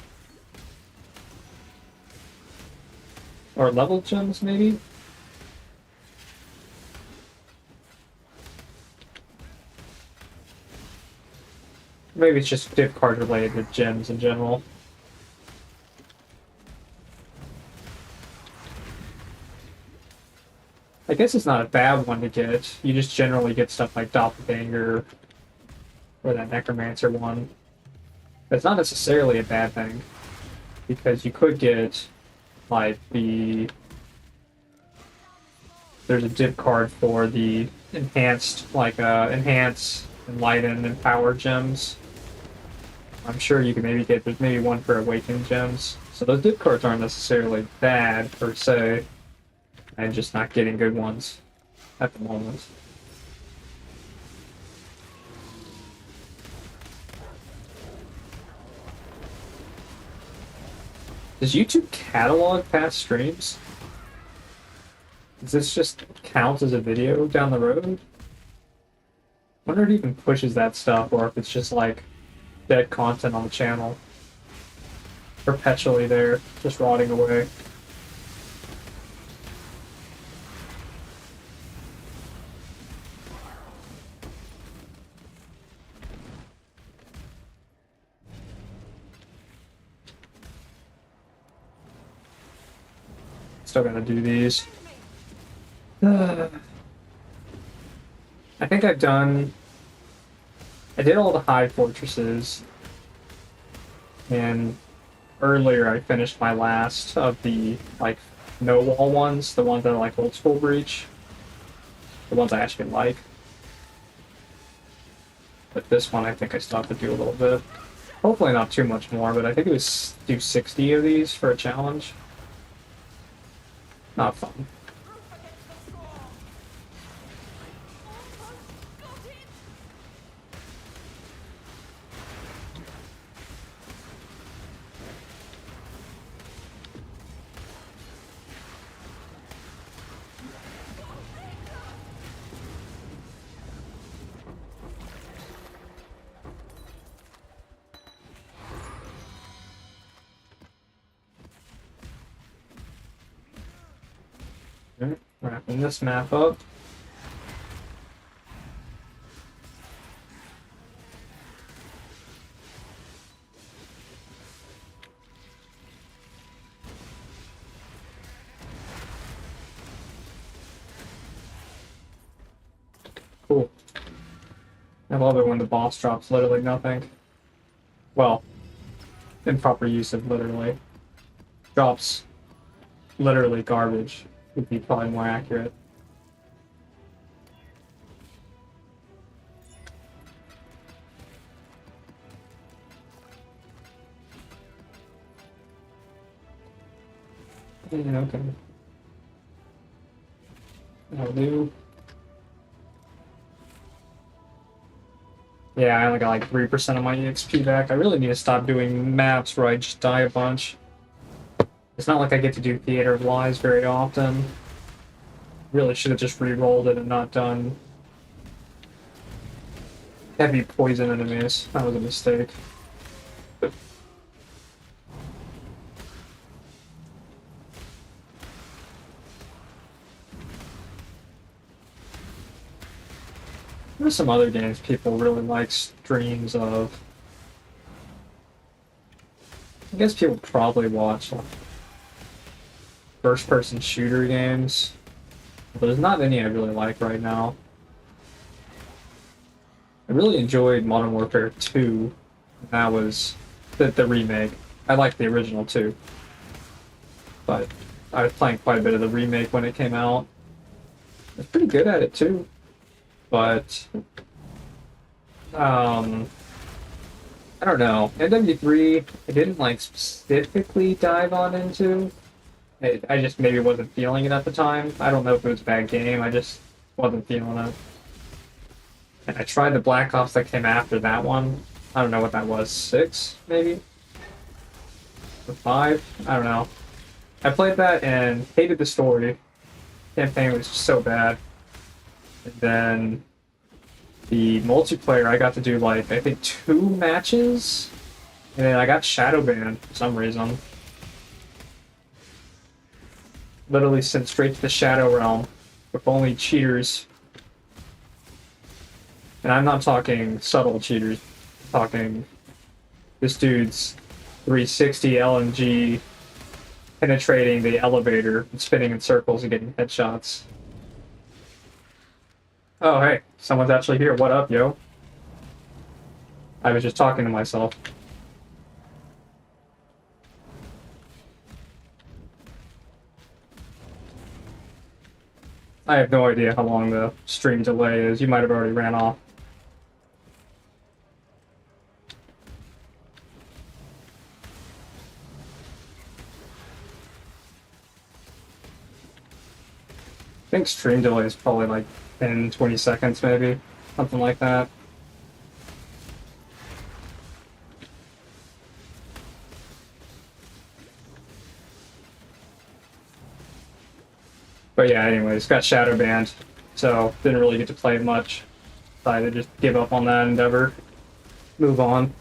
Or level gems, maybe? Maybe it's just div card related with gems in general. I guess it's not a bad one to get. You just generally get stuff like Doppelganger or that Necromancer one. But it's not necessarily a bad thing, because you could get like there's a div card for the enhanced, enhance, enlighten, and power gems. I'm sure you can maybe get, there's maybe one for awakened gems. So those div cards aren't necessarily bad per se. I'm just not getting good ones at the moment. Does YouTube catalog past streams? Does this just count as a video down the road? I wonder if it even pushes that stuff, or if it's just like dead content on the channel. Perpetually there, just rotting away. Still gotta do these. I think I did all the high fortresses, and earlier I finished my last of the like no wall ones, the ones that are like old school breach, the ones I actually like. But this one I think I still have to do a little bit. Hopefully not too much more, but I think it was do 60 of these for a challenge. Not fun. Alright, wrapping this map up. Cool. I love it when the boss drops literally nothing. Well, improper use of literally. Drops literally garbage would be probably more accurate. Yeah, okay. That'll do. Yeah, I only got like 3% of my EXP back. I really need to stop doing maps where I just die a bunch. It's not like I get to do Theater of Lies very often. Really should have just re-rolled it and not done heavy poison enemies. That was a mistake. There's some other games people really like streams of. I guess people probably watch like, first-person shooter games, but there's not any I really like right now. I really enjoyed Modern Warfare 2. That was the remake. I liked the original too, but I was playing quite a bit of the remake when it came out. I was pretty good at it too, but I don't know. MW3, I didn't like specifically dive on into. I just maybe wasn't feeling it at the time. I don't know if it was a bad game. I just wasn't feeling it. And I tried the Black Ops that came after that one. I don't know what that was. 6, maybe? Or 5? I don't know. I played that and hated the story. Campaign was just so bad. And then the multiplayer, I got to do like, I think 2 matches? And then I got shadow banned for some reason. Literally sent straight to the Shadow Realm with only cheaters. And I'm not talking subtle cheaters. I'm talking this dude's 360 LMG penetrating the elevator and spinning in circles and getting headshots. Oh, hey, someone's actually here. What up, yo? I was just talking to myself. I have no idea how long the stream delay is. You might have already ran off. I think stream delay is probably like 10, 20 seconds maybe. Something like that. But yeah, anyways, got shadow banned, so didn't really get to play much. Decided to just give up on that endeavor. Move on.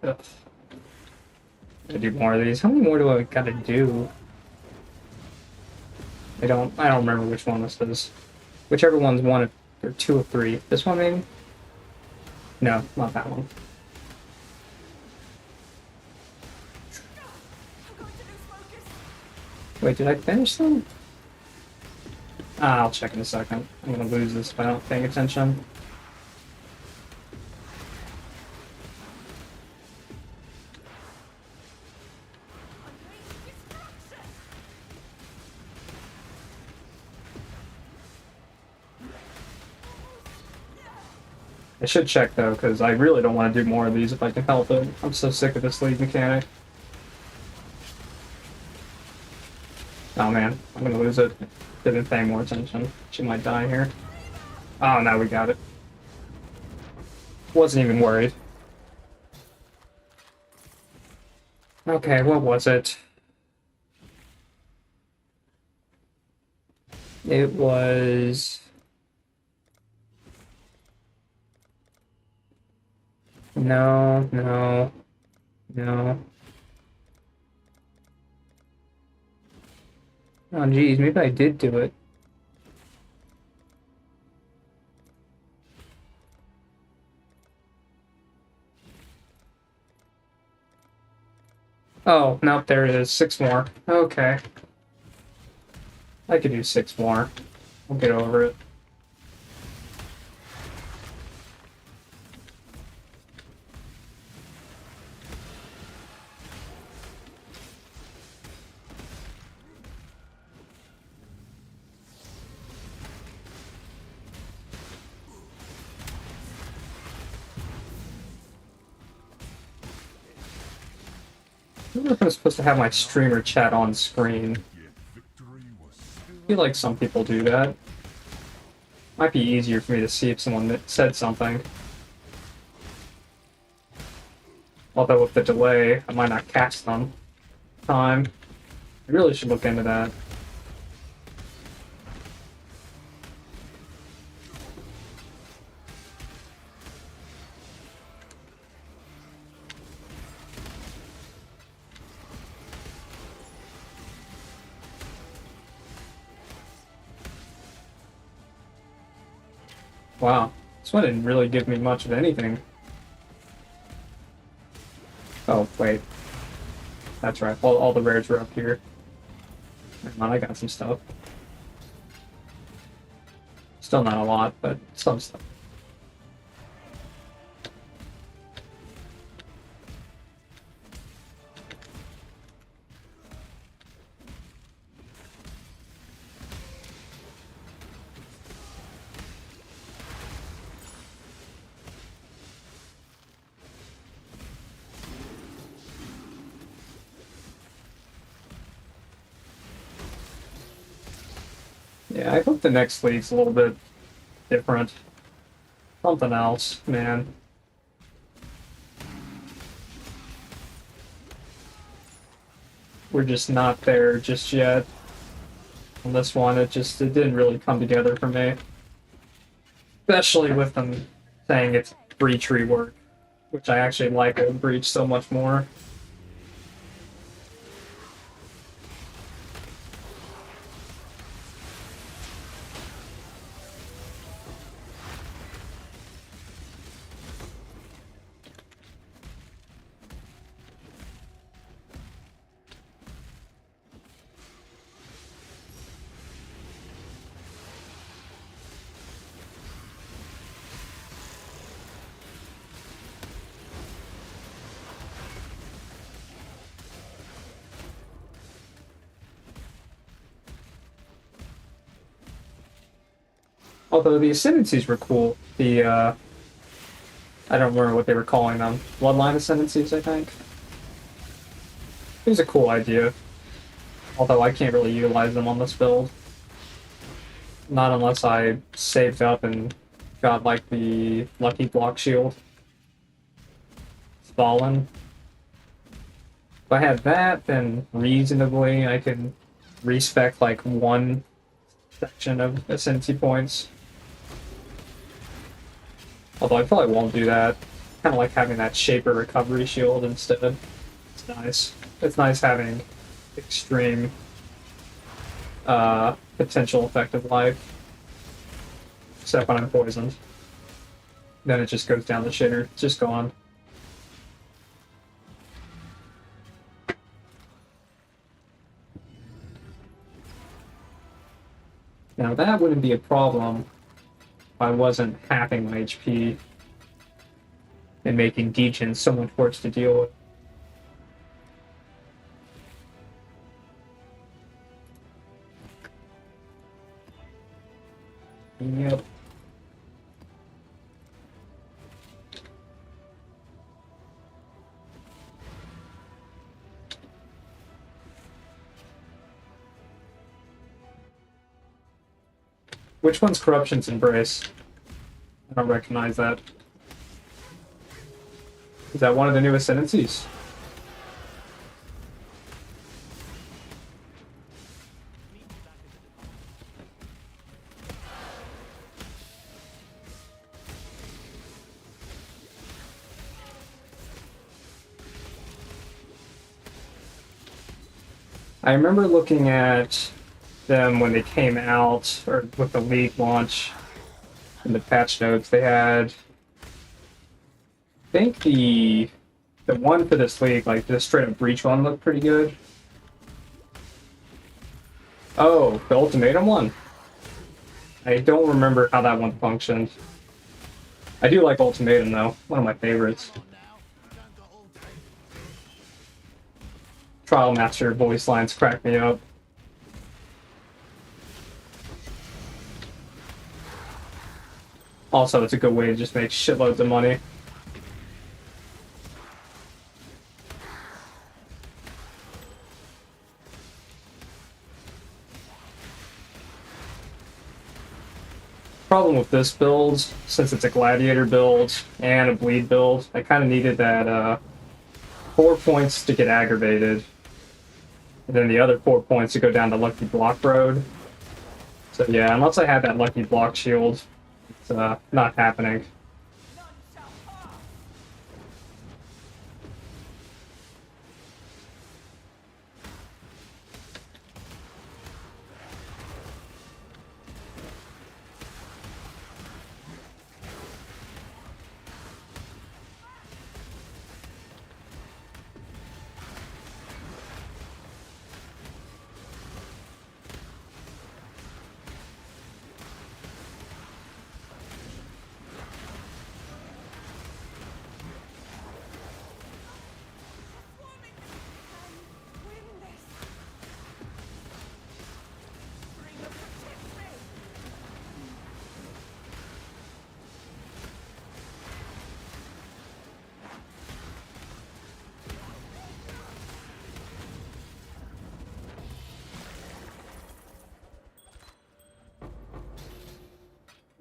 Ugh. I do more of these. How many more do I gotta do? I don't remember which one this is. Whichever one's one or 2 or 3. This one maybe? No, not that one. Wait, did I finish them? I'll check in a second. I'm gonna lose this if I'm not paying attention. I should check though, because I really don't want to do more of these if I can help it. I'm so sick of this lead mechanic. Oh man, I'm gonna lose it. Didn't pay more attention. She might die here. Oh, now we got it. Wasn't even worried. Okay, what was it? It was... No, no, no. Oh, geez, maybe I did do it. Oh, nope, there it is. 6 more. Okay. I could do 6 more. I'll get over it. I wonder if I'm supposed to have my streamer chat on screen. I feel like some people do that. Might be easier for me to see if someone said something. Although with the delay, I might not catch them. Time. I really should look into that. Wow. This one didn't really give me much of anything. Oh, wait. That's right. All the rares were up here. Never mind, I got some stuff. Still not a lot, but some stuff. Yeah, I hope the next league's a little bit different. Something else, man. We're just not there just yet. On this one, it didn't really come together for me. Especially with them saying it's breach rework, which I actually like old breach so much more. Although the ascendancies were cool. I don't remember what they were calling them. Bloodline ascendancies, I think. It was a cool idea. Although I can't really utilize them on this build. Not unless I saved up and got like the lucky block shield. Fallen. If I had that, then reasonably I can respec like one section of ascendancy points. Although I probably won't do that. Kind of like having that Shaper recovery shield instead. It's nice. It's nice having extreme potential effective life. Except when I'm poisoned. Then it just goes down the shitter. It's just gone. Now that wouldn't be a problem if I wasn't halving my HP and making Degen so much worse to deal with. Yep. Which one's Corruption's Embrace? I don't recognize that. Is that one of the new ascendancies? I remember looking at them when they came out, or with the League launch, in the patch notes. They had, I think the one for this League, like the straight up Breach one, looked pretty good. Oh, the Ultimatum one? I don't remember how that one functioned. I do like Ultimatum though, one of my favorites. Trial Master voice lines crack me up. Also, it's a good way to just make shitloads of money. Problem with this build, since it's a gladiator build and a bleed build, I kind of needed that 4 points to get aggravated, and then the other 4 points to go down the lucky block road. So yeah, unless I had that lucky block shield, it's not happening.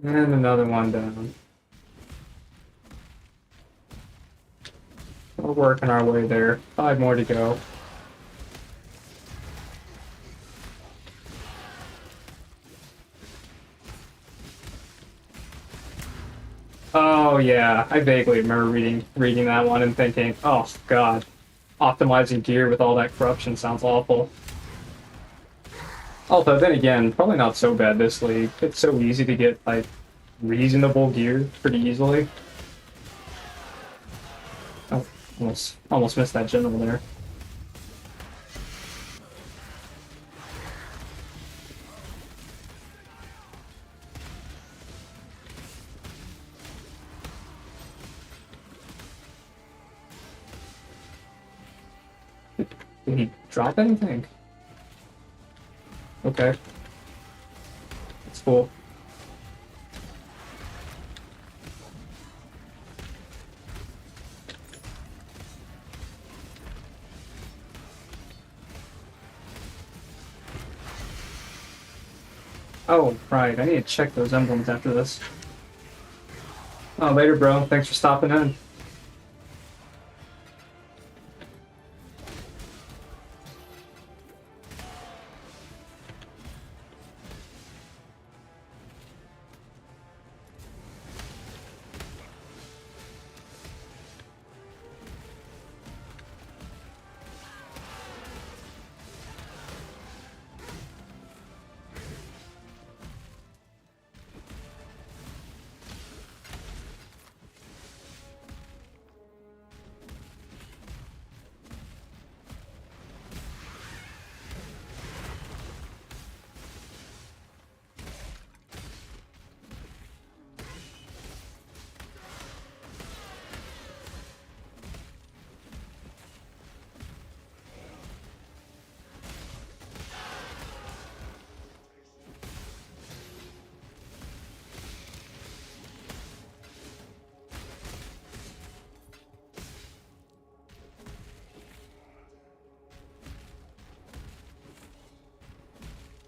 And another one down. We're working our way there. 5 more to go. Oh yeah, I vaguely remember reading that one and thinking, oh god, optimizing gear with all that corruption sounds awful. Although then again, probably not so bad this league. It's so easy to get like reasonable gear pretty easily. Oh, almost missed that general there. Did he drop anything? Okay. That's cool. Oh, right. I need to check those emblems after this. Oh, later, bro. Thanks for stopping in.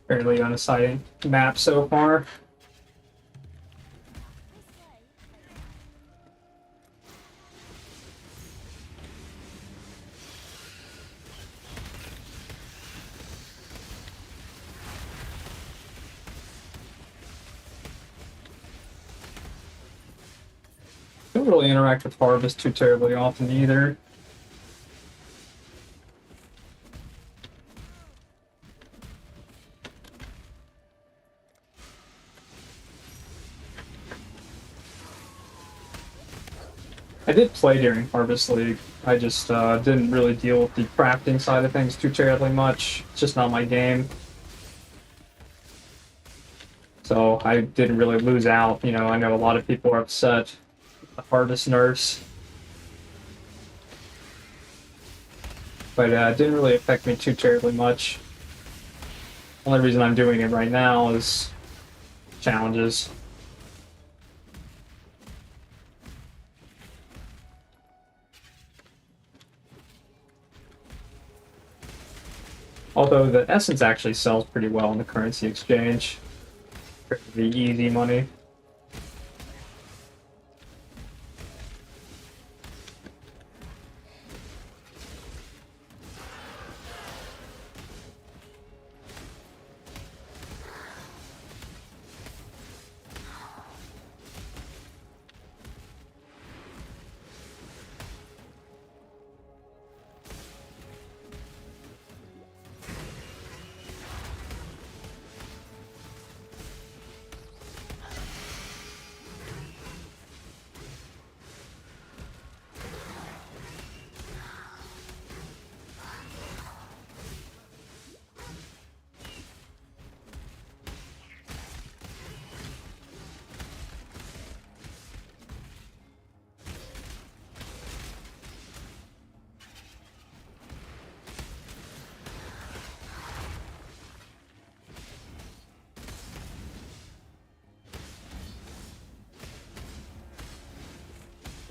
Fairly unexciting map so far. Don't really interact with Harvest too terribly often either. I did play during Harvest League. I just didn't really deal with the crafting side of things too terribly much. It's just not my game. So I didn't really lose out. You know, I know a lot of people are upset with the Harvest nerfs. But it didn't really affect me too terribly much. Only reason I'm doing it right now is challenges. Although the essence actually sells pretty well in the currency exchange. For the easy money.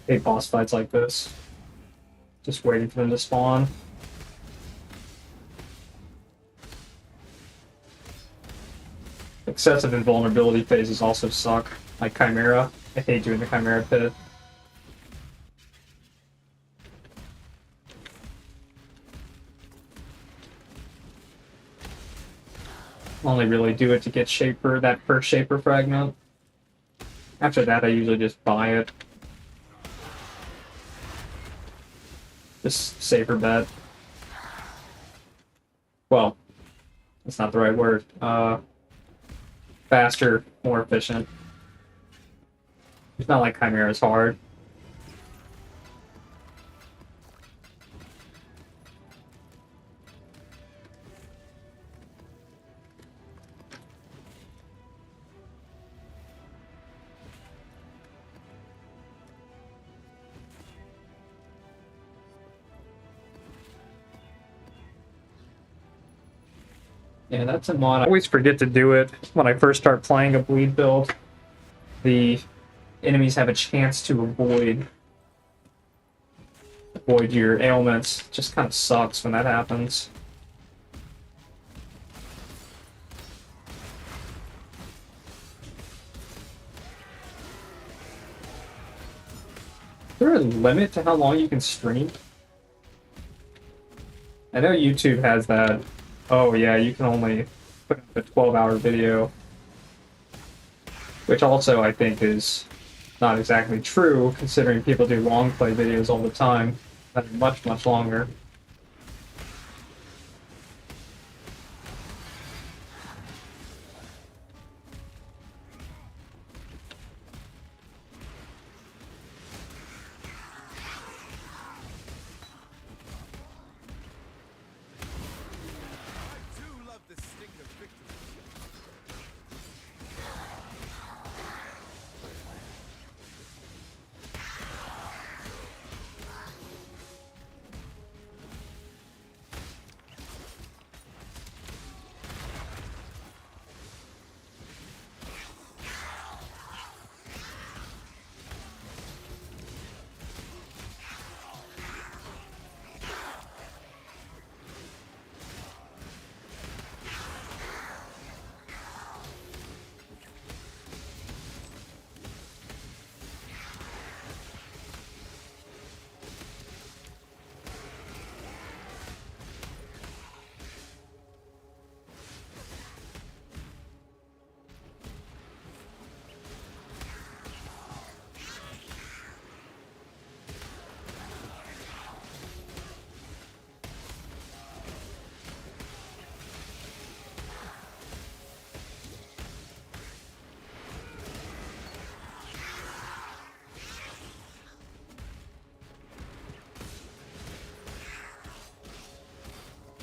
I hate boss fights like this. Just waiting for them to spawn. Excessive invulnerability phases also suck. like Chimera. I hate doing the Chimera pit. Only really do it to get Shaper, that first Shaper fragment. After that, I usually just buy it. Just safer bet. Well, that's not the right word. Faster, more efficient. It's not like Chimera's hard. Yeah, that's a mod. I always forget to do it when I first start playing a bleed build. The enemies have a chance to avoid your ailments. Just kind of sucks when that happens. Is there a limit to how long you can stream? I know YouTube has that. Oh yeah, you can only put up a 12-hour video. Which also I think is not exactly true, considering people do long play videos all the time that are much, much longer. I do love the sting of victory.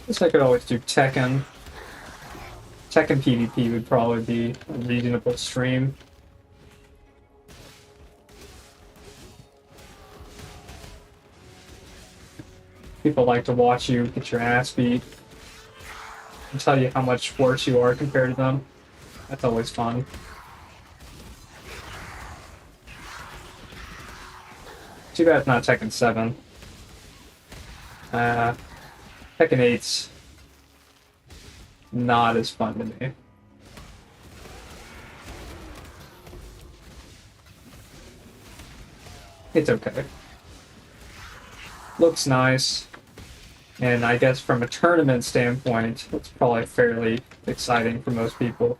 Guess I could always do Tekken. Tekken PvP would probably be a reasonable stream. People like to watch you get your ass beat and tell you how much worse you are compared to them. That's always fun. Too bad it's not Tekken 7. Tekken 8's not as fun to me. It's okay. Looks nice. And I guess from a tournament standpoint, it's probably fairly exciting for most people.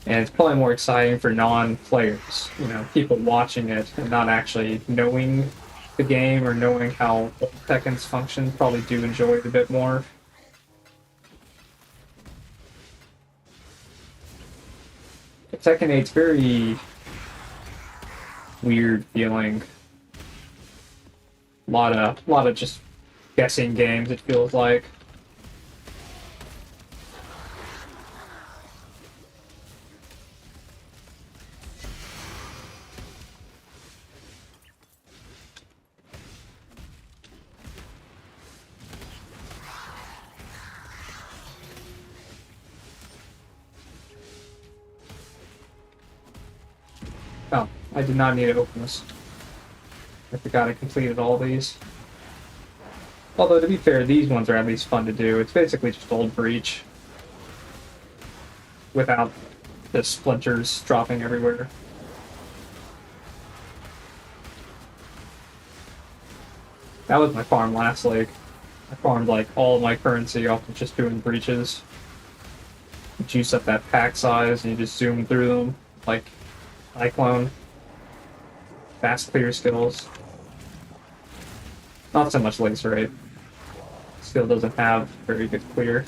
And it's probably more exciting for non-players, you know, people watching it and not actually knowing the game or knowing how Tekken's function probably do enjoy it a bit more. Tekken 8's very weird feeling. A lot of just guessing games, it feels like. Oh, I did not need to open this. I forgot I completed all these. Although, to be fair, these ones are at least fun to do. It's basically just Old Breach. Without There's splinters dropping everywhere. That was my farm last league. I farmed like all of my currency off of just doing breaches. Juice up that pack size and you just zoom through them like Cyclone. Fast clear skills. Not so much laser rate. Skill doesn't have very good clear.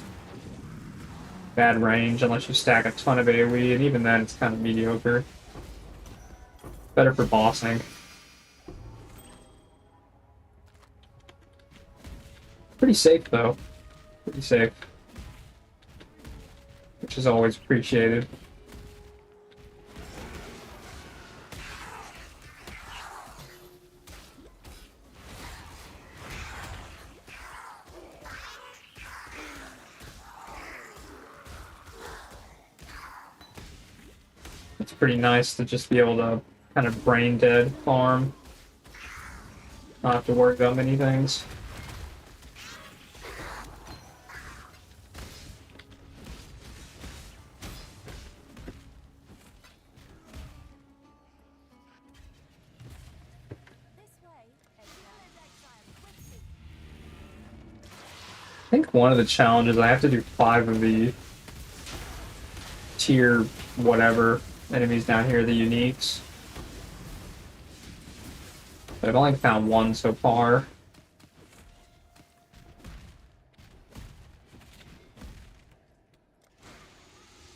Bad range unless you stack a ton of AoE, and even then it's kind of mediocre. Better for bossing. Pretty safe though. Pretty safe. Which is always appreciated. It's pretty nice to just be able to kind of brain dead farm. Not have to worry about many things. I think one of the challenges, I have to do 5 of the tier whatever enemies down here, the uniques. But I've only found 1 so far.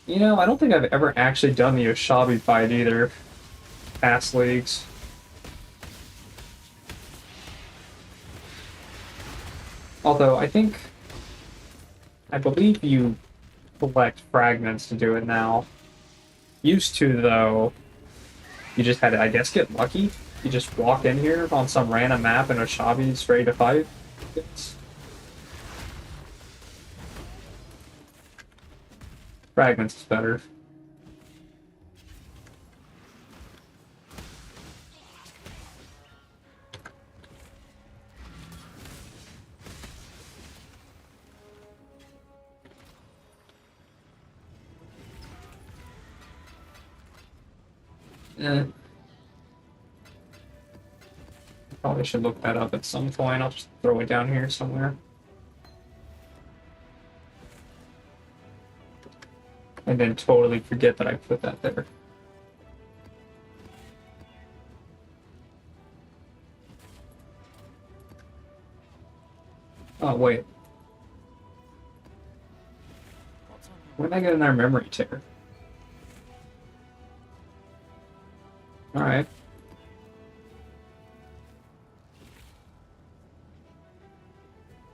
You know, I don't think I've ever actually done the Oshabi fight either. Past leagues. Although, I believe you collect fragments to do it now. Used to, though, you just had to, I guess, get lucky. You just walk in here on some random map and Oshabi's ready to fight. Fragments is better. Probably should look that up at some point. I'll just throw it down here somewhere. And then totally forget that I put that there. Oh, wait. When did I get in our memory ticker? Alright.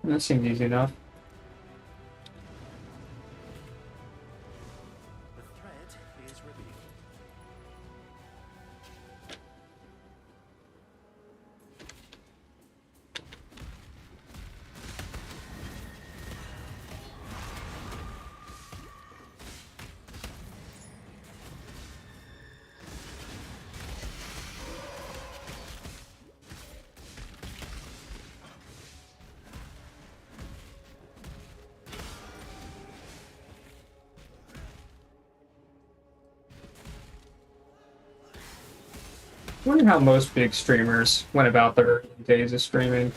That seemed easy enough. The thread is revealed. I wonder how most big streamers went about their early days of streaming.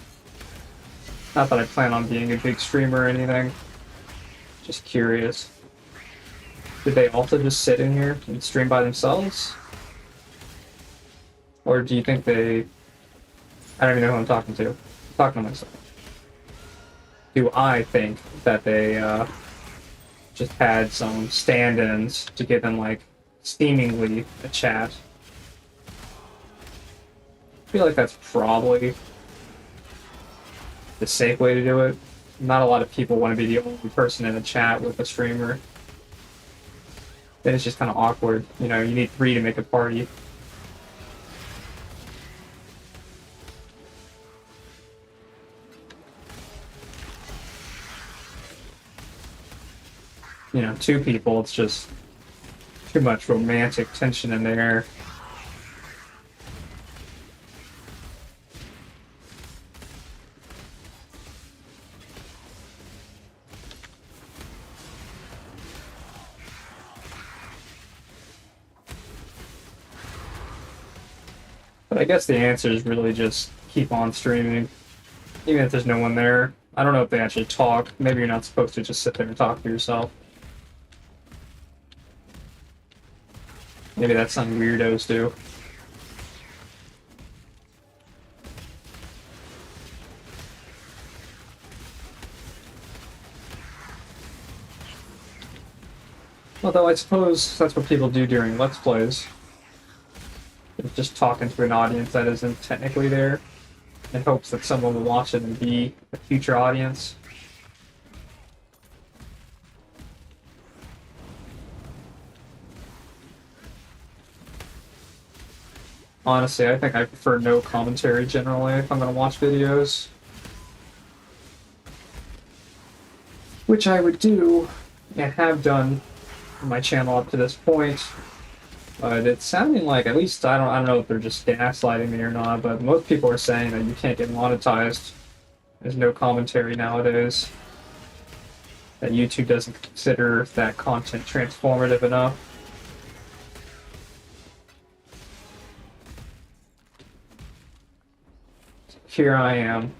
Not that I plan on being a big streamer or anything. Just curious. Did they also just sit in here and stream by themselves? Or do you think they... I don't even know who I'm talking to. I'm talking to myself. Do I think that they just had some stand-ins to give them, like, seemingly a chat? I feel like that's probably the safe way to do it. Not a lot of people want to be the only person in a chat with a streamer. Then it's just kind of awkward. You know, you need 3 to make a party. You know, 2 people, it's just too much romantic tension in the air. But I guess the answer is really just keep on streaming, even if there's no one there. I don't know if they actually talk. Maybe you're not supposed to just sit there and talk to yourself. Maybe that's something weirdos do. Although I suppose that's what people do during Let's Plays. They're just talking to an audience that isn't technically there, in hopes that someone will watch it and be a future audience. Honestly, I think I prefer no commentary generally if I'm going to watch videos. Which I would do, and have done on my channel up to this point. But it's sounding like, at least I don't know if they're just gaslighting me or not, but most people are saying that you can't get monetized. There's no commentary nowadays. That YouTube doesn't consider that content transformative enough. Here I am,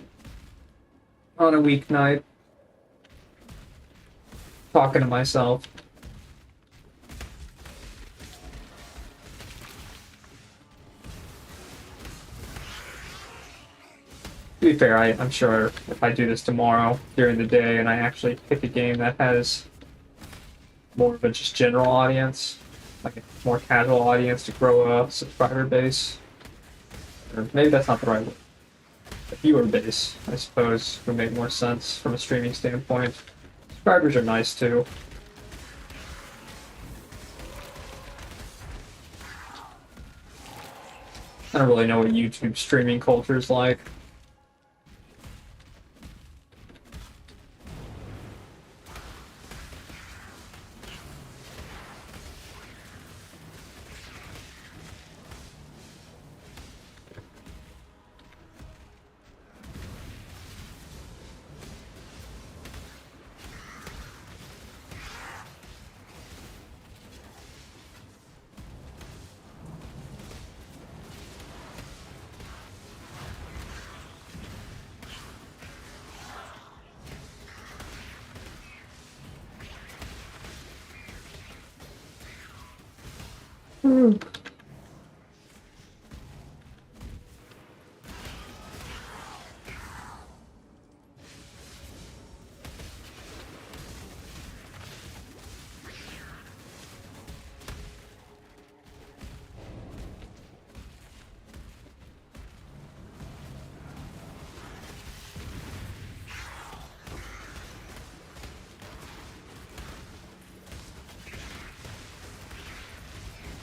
on a weeknight, talking to myself. To be fair, I'm sure if I do this tomorrow during the day and I actually pick a game that has more of a just general audience, like a more casual audience to grow a subscriber base, or maybe that's not the right word. A viewer base, I suppose, would make more sense from a streaming standpoint. Subscribers are nice too. I don't really know what YouTube streaming culture is like.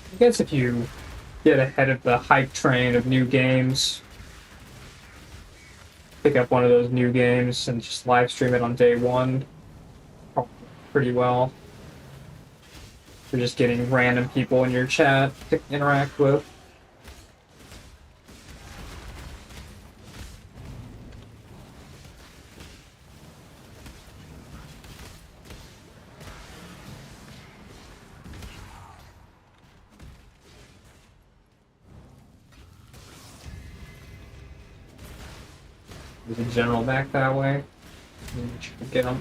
I guess if you get ahead of the hype train of new games, pick up one of those new games and just live stream it on day one, probably pretty well. You're just getting random people in your chat to interact with. There's a general back that way. Maybe you can get them.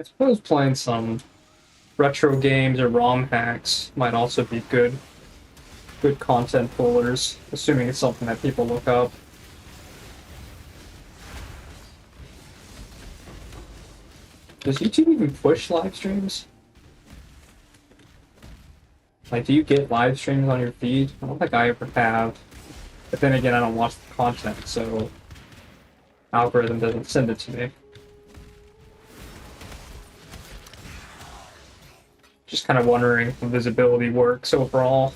I suppose playing some retro games or ROM hacks might also be good content pullers, assuming it's something that people look up. Does YouTube even push live streams? Like, do you get live streams on your feed? I don't think I ever have. But then again, I don't watch the content, so algorithm doesn't send it to me. Just kind of wondering if the visibility works overall.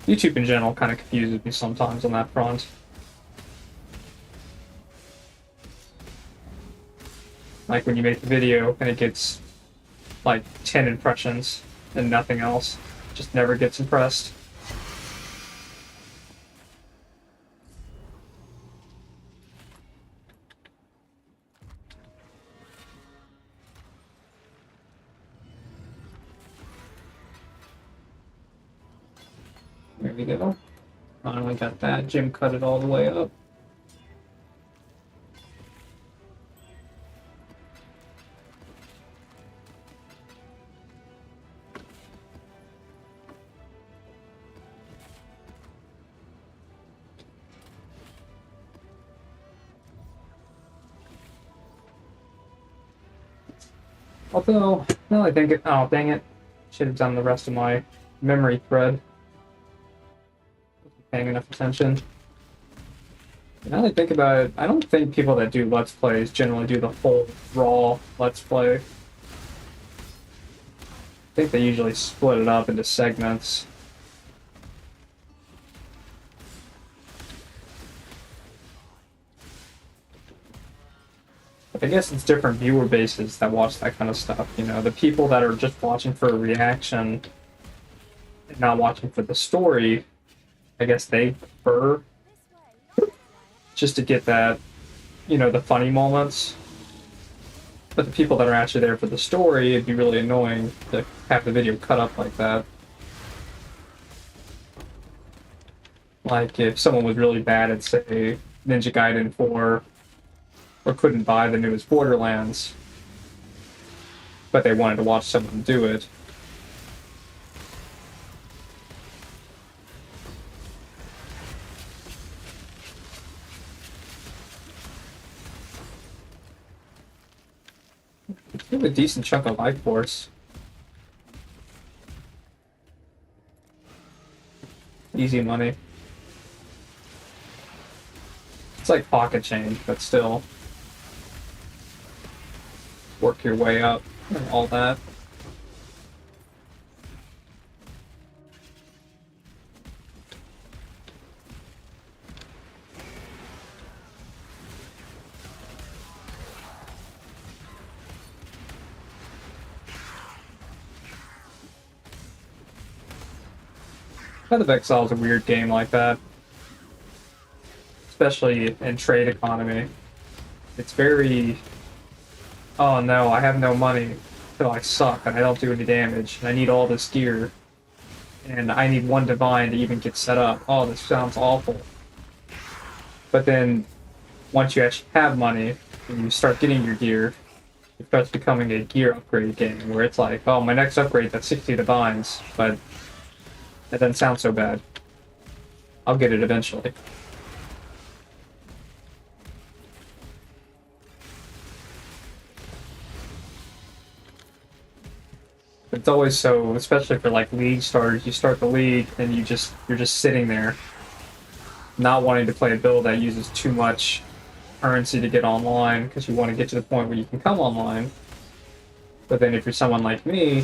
YouTube in general kind of confuses me sometimes on that front. Like when you make the video and it gets like 10 impressions and nothing else, just never gets impressed. There we go. Finally got that. Jim cut it all the way up. Although, now I think it, oh dang it, should have done the rest of my memory thread. Wasn't paying enough attention. Now that I think about it, I don't think people that do Let's Plays generally do the whole raw Let's Play. I think they usually split it up into segments. I guess it's different viewer bases that watch that kind of stuff. You know, the people that are just watching for a reaction and not watching for the story, I guess they prefer just to get that, you know, the funny moments. But the people that are actually there for the story, it'd be really annoying to have the video cut up like that. Like if someone was really bad at, say, Ninja Gaiden 4, or couldn't buy the newest Borderlands, but they wanted to watch someone do it. We have a decent chunk of life force. Easy money. It's like pocket change, but still. Work your way up and all that. Path of Exile is a weird game like that. Especially in trade economy. It's very... oh no, I have no money, but I suck and I don't do any damage, and I need all this gear, and I need one divine to even get set up. Oh, this sounds awful. But then, once you actually have money, and you start getting your gear, it starts becoming a gear upgrade game, where it's like, oh, my next upgrade that's 60 divines, but that doesn't sound so bad. I'll get it eventually. It's always so, especially for like league starters, you start the league and you're just sitting there, not wanting to play a build that uses too much currency to get online because you want to get to the point where you can come online. But then if you're someone like me,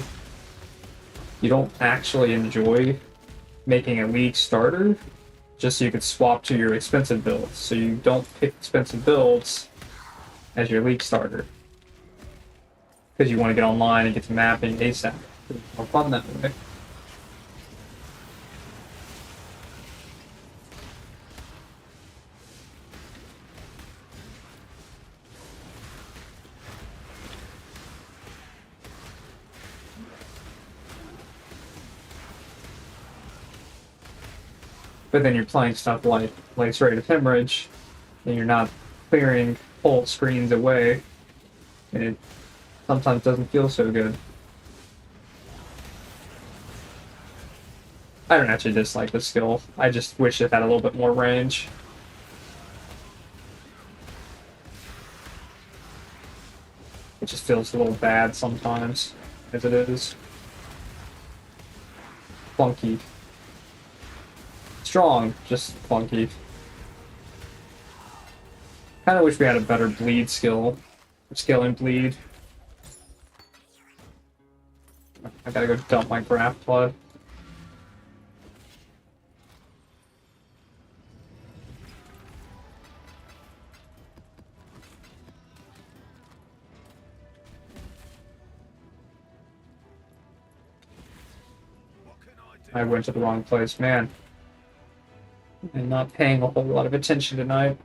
you don't actually enjoy making a league starter just so you could swap to your expensive builds. So you don't pick expensive builds as your league starter, because you want to get online and get to mapping ASAP. It's more fun that way. But then you're playing stuff like Lace Rate of Hemorrhage, and you're not clearing whole screens away and it sometimes doesn't feel so good. I don't actually dislike the skill. I just wish it had a little bit more range. It just feels a little bad sometimes, as it is. Funky. Strong, just funky. Kinda wish we had a better bleed skill. Skill and bleed. I gotta go dump my graft blood. I went to the wrong place, man. I'm not paying a whole lot of attention tonight.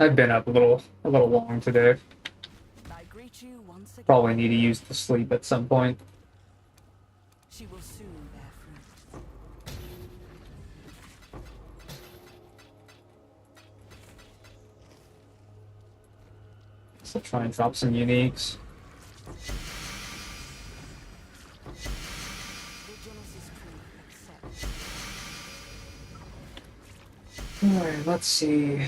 I've been up a little long today. I greet you once again. Probably need to use the sleep at some point. She will soon bear fruit. So try and drop some uniques. Genesis tree accept. Alright, let's see.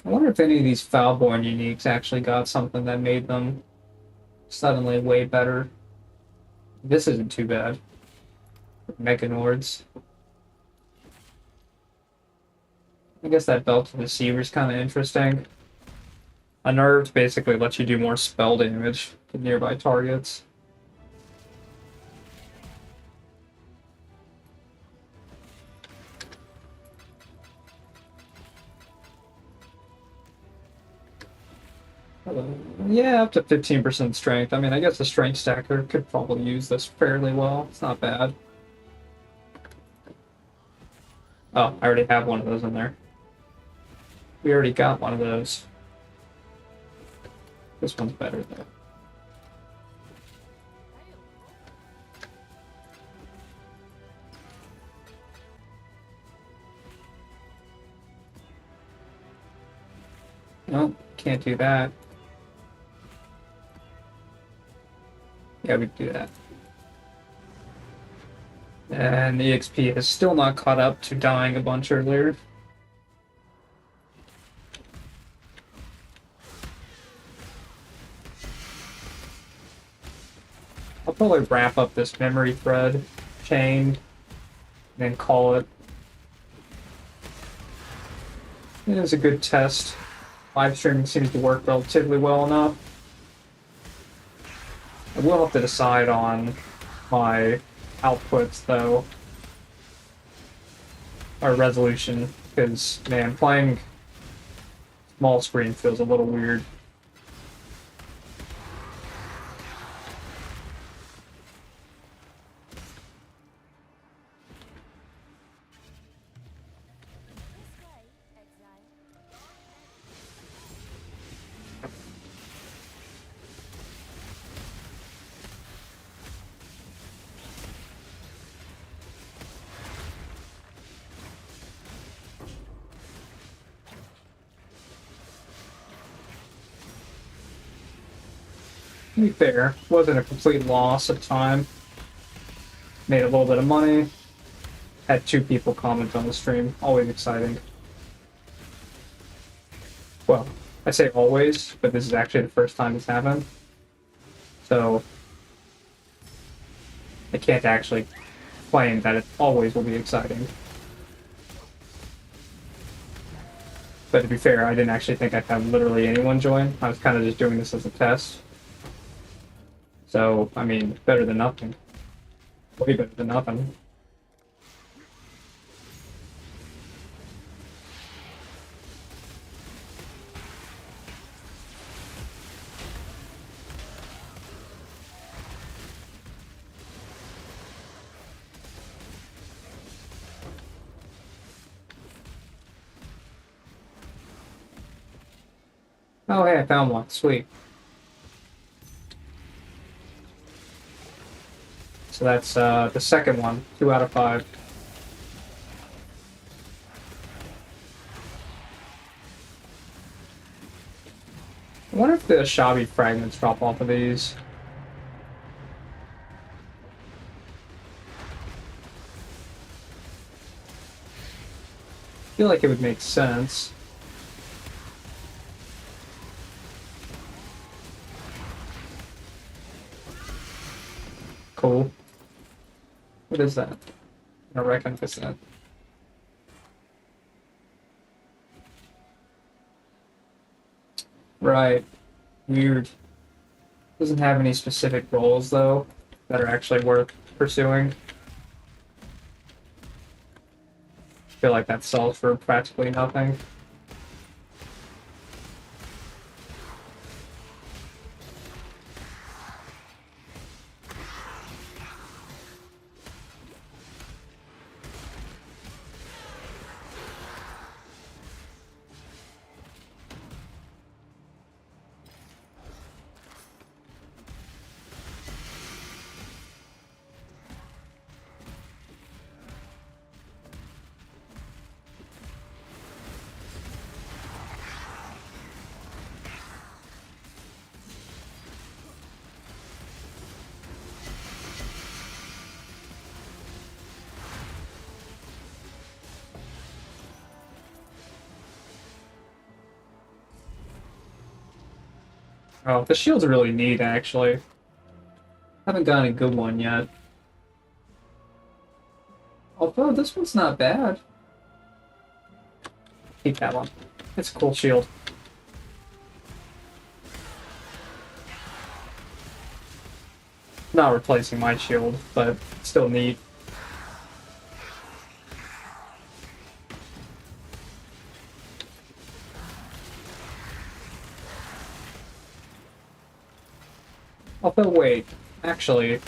I wonder if any of these Foulborn uniques actually got something that made them suddenly way better. This isn't too bad. Mechanords. I guess that Belt of the Deceiver is kind of interesting. Unnerved basically lets you do more spell damage to nearby targets. Yeah, up to 15% strength. I mean, I guess the strength stacker could probably use this fairly well. It's not bad. Oh, I already have one of those in there. We already got one of those. This one's better, though. No, can't do that. Yeah, we can do that. And the EXP has still not caught up to dying a bunch earlier. I'll probably wrap up this memory thread chain and then call it. It is a good test. Live streaming seems to work relatively well enough. I will have to decide on my outputs though, or resolution, because man, playing small screen feels a little weird. To be fair, wasn't a complete loss of time. Made a little bit of money. Had 2 people comment on the stream. Always exciting. Well, I say always, but this is actually the first time it's happened. So, I can't actually claim that it always will be exciting. But to be fair, I didn't actually think I'd have literally anyone join. I was kind of just doing this as a test. So, I mean, better than nothing. Way better than nothing. Oh, hey, I found one. Sweet. So that's the second one, 2 out of 5. I wonder if the Shabi fragments drop off of these. I feel like it would make sense. Cool. What is that? I don't recognize that. Right. Weird. Doesn't have any specific roles, though, that are actually worth pursuing. I feel like that sells for practically nothing. Oh, the shield's really neat, actually. Haven't gotten a good one yet. Although, this one's not bad. Keep that one. It's a cool shield. Not replacing my shield, but still neat. Although, wait, actually,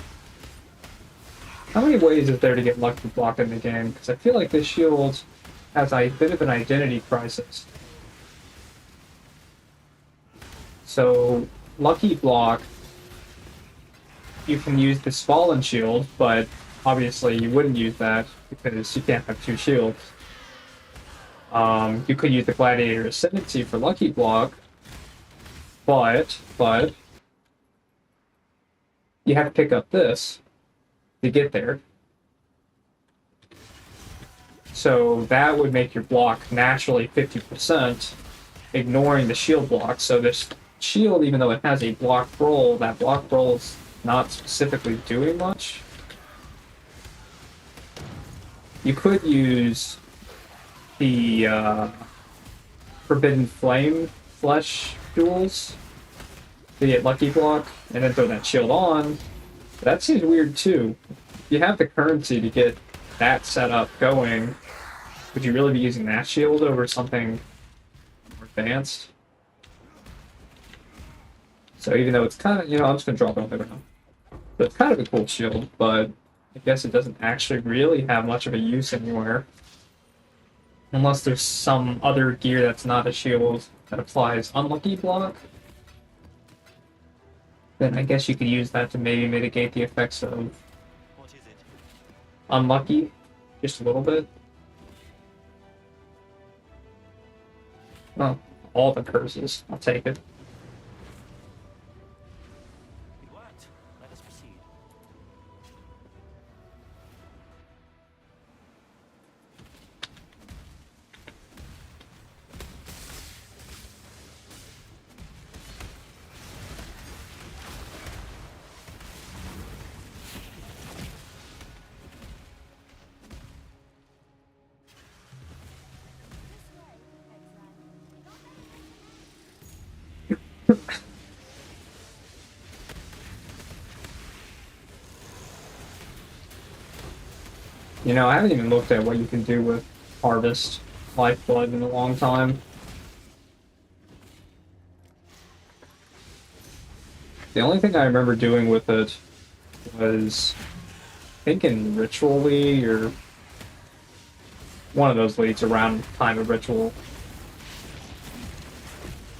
how many ways is there to get Lucky Block in the game? Because I feel like this shield has a bit of an identity crisis. So, Lucky Block, you can use this Fallen Shield, but obviously you wouldn't use that because you can't have 2 shields. You could use the Gladiator Ascendancy for Lucky Block, but you have to pick up this to get there. So that would make your block naturally 50%, ignoring the shield block. So this shield, even though it has a block roll, that block roll is not specifically doing much. You could use the Forbidden Flame Flesh duels to get Lucky Block, and then throw that shield on. But that seems weird too. If you have the currency to get that setup going, would you really be using that shield over something more advanced? So even though it's kind of, I'm just going to drop it on the ground. So it's kind of a cool shield, but I guess it doesn't actually really have much of a use anywhere. Unless there's some other gear that's not a shield that applies Unlucky Block. Then I guess you could use that to maybe mitigate the effects of What is it? Unlucky, just a little bit. Well, all the curses, I'll take it. It worked. Let us proceed. I haven't even looked at what you can do with Harvest Lifeblood in a long time. The only thing I remember doing with it was, I think in Ritual League, or one of those leagues around time of Ritual.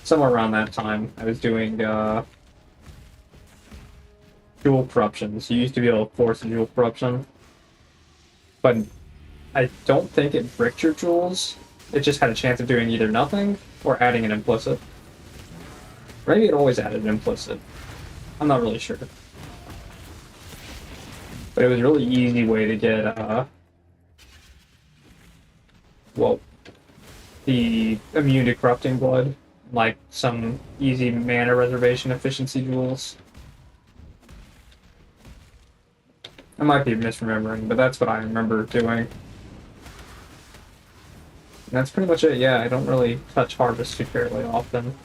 Somewhere around that time, I was doing dual corruptions. You used to be able to force a dual corruption, but I don't think it bricked your jewels. It just had a chance of doing either nothing or adding an implicit. Maybe it always added an implicit. I'm not really sure. But it was a really easy way to get, well, the immune to corrupting blood, like some easy mana reservation efficiency jewels. I might be misremembering, but that's what I remember doing. And that's pretty much it. Yeah, I don't really touch Harvest too fairly often.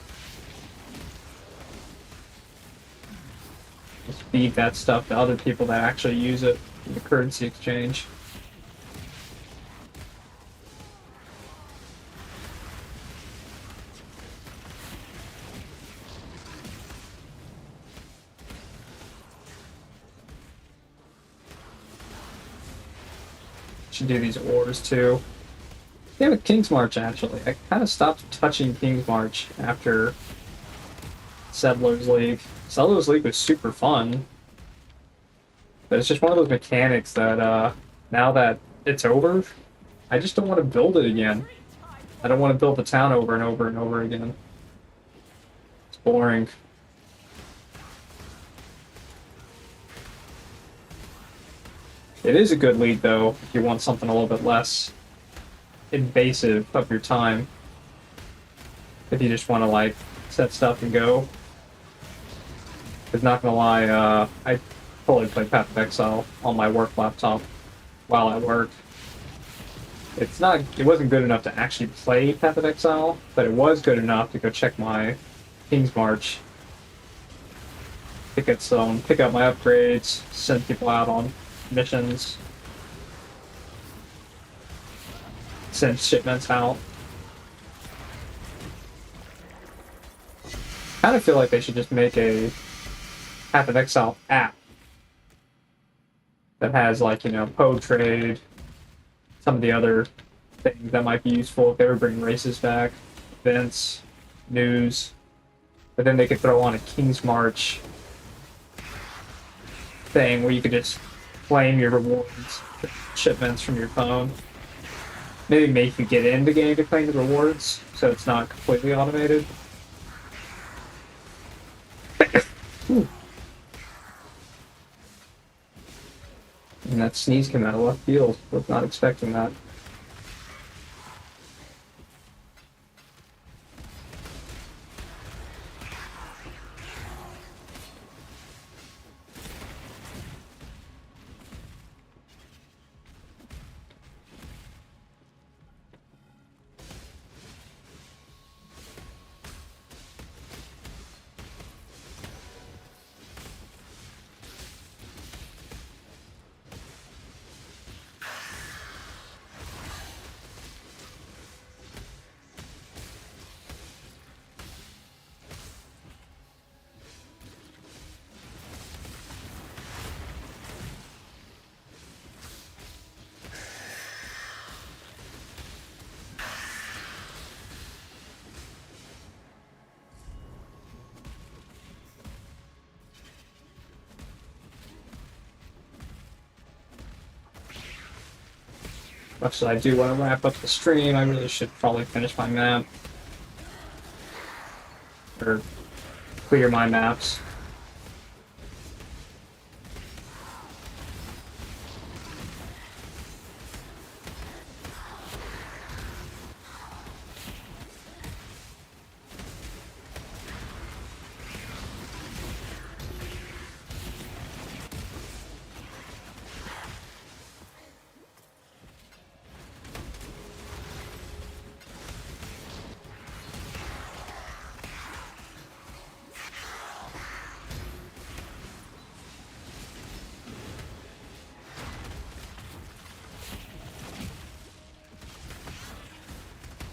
Just feed that stuff to other people that actually use it in the currency exchange. Should do these ores too. Yeah, with King's March actually. I kind of stopped touching King's March after Settlers League. Settlers League was super fun, but it's just one of those mechanics that now that it's over, I just don't want to build it again. I don't want to build the town over and over and over again. It's boring. It is a good league though, if you want something a little bit less invasive of your time. If you just want to like set stuff and go. Because not gonna lie, I fully play Path of Exile on my work laptop while I work. It wasn't good enough to actually play Path of Exile, but it was good enough to go check my King's March, pick up my upgrades, send people out on missions, send shipments out. Kind of feel like they should just make a Path of Exile app that has, like, you know, Poe Trade, some of the other things that might be useful if they were bringing races back, events, news, but then they could throw on a King's March thing where you could just claim your rewards, shipments from your phone. Maybe make you get in the game to claim the rewards, so it's not completely automated. And that sneeze came out of left field. Was not expecting that. Much as I do want to wrap up the stream, I really should probably finish my map. Or clear my maps.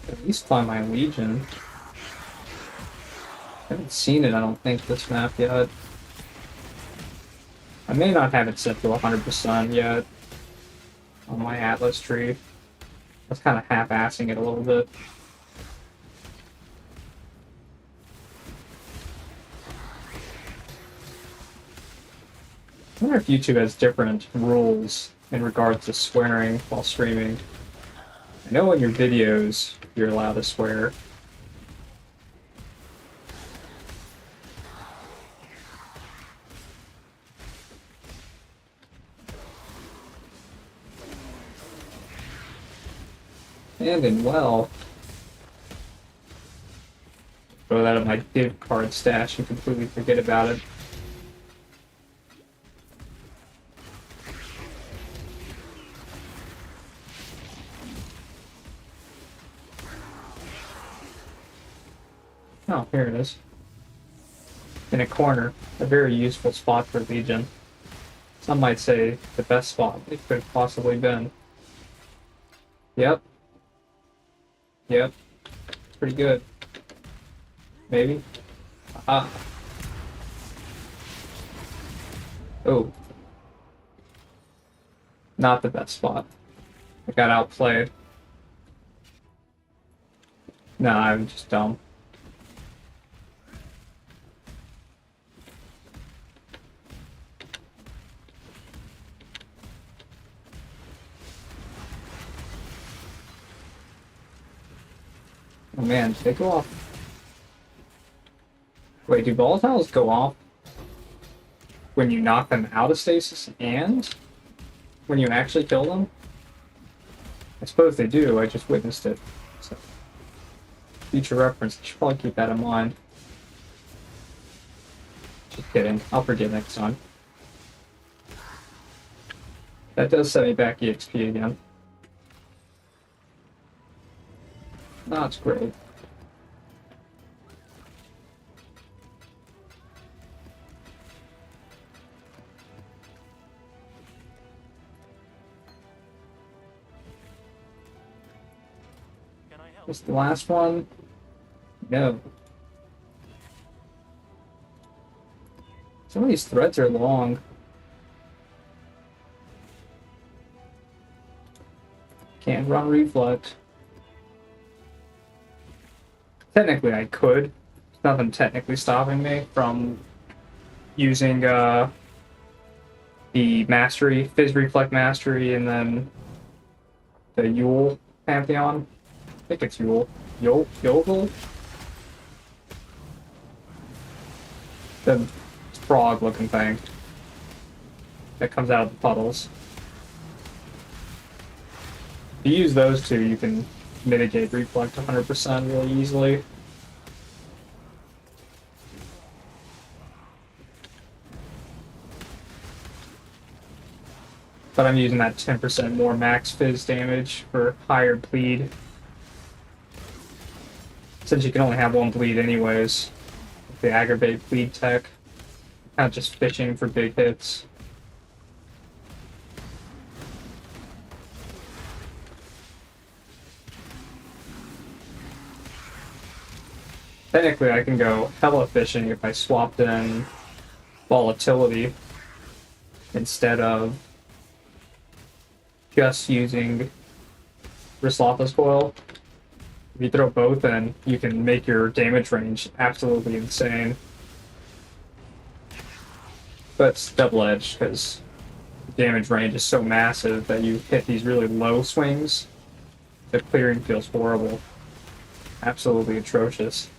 At least find my Legion. I haven't seen it, I don't think, this map yet. I may not have it set to 100% yet on my Atlas tree. That's kind of half-assing it a little bit. I wonder if YouTube has different rules in regards to swearing while streaming. I know in your videos you're allowed to swear. And in well. Throw that in my div card stash and completely forget about it. Oh, here it is. In a corner. A very useful spot for Legion. Some might say the best spot it could have possibly been. Yep. Yep. It's pretty good. Maybe. Ah. Oh. Not the best spot. I got outplayed. Nah, I'm just dumb. Oh man, they go off. Wait, do volatiles go off when you knock them out of stasis and when you actually kill them? I suppose they do, I just witnessed it. So, future reference, I should probably keep that in mind. Just kidding, I'll forget next time. That does set me back EXP again. That's great. Can I help? Is the last one? No. Some of these threads are long. Can't run reflect. Technically, I could. There's nothing technically stopping me from using the mastery, Fizz Reflect Mastery, and then the Yule Pantheon. I think it's Yule. Yodel? The frog-looking thing that comes out of the puddles. If you use those two, you can mitigate reflect 100% really easily. But I'm using that 10% more max fizz damage for higher bleed. Since you can only have one bleed anyways, the aggravate bleed tech, not just fishing for big hits. Technically, I can go hella fishing if I swapped in volatility instead of just using Rislotha's Coil. If you throw both in, you can make your damage range absolutely insane. But it's double-edged, because damage range is so massive that you hit these really low swings, the clearing feels horrible. Absolutely atrocious.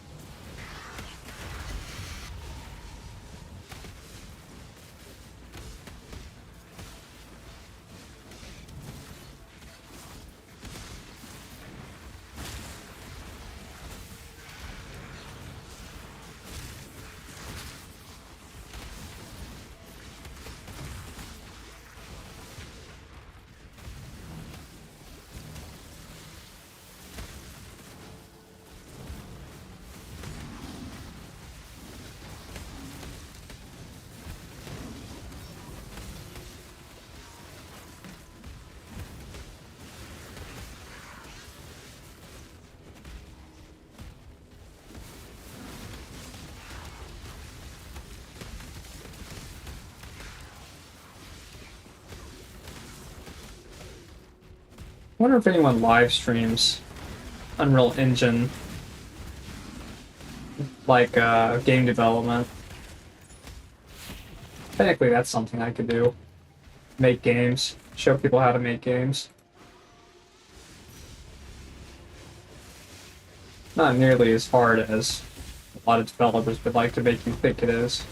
I wonder if anyone live streams Unreal Engine, like game development. Technically, that's something I could do. Make games. Show people how to make games. Not nearly as hard as a lot of developers would like to make you think it is.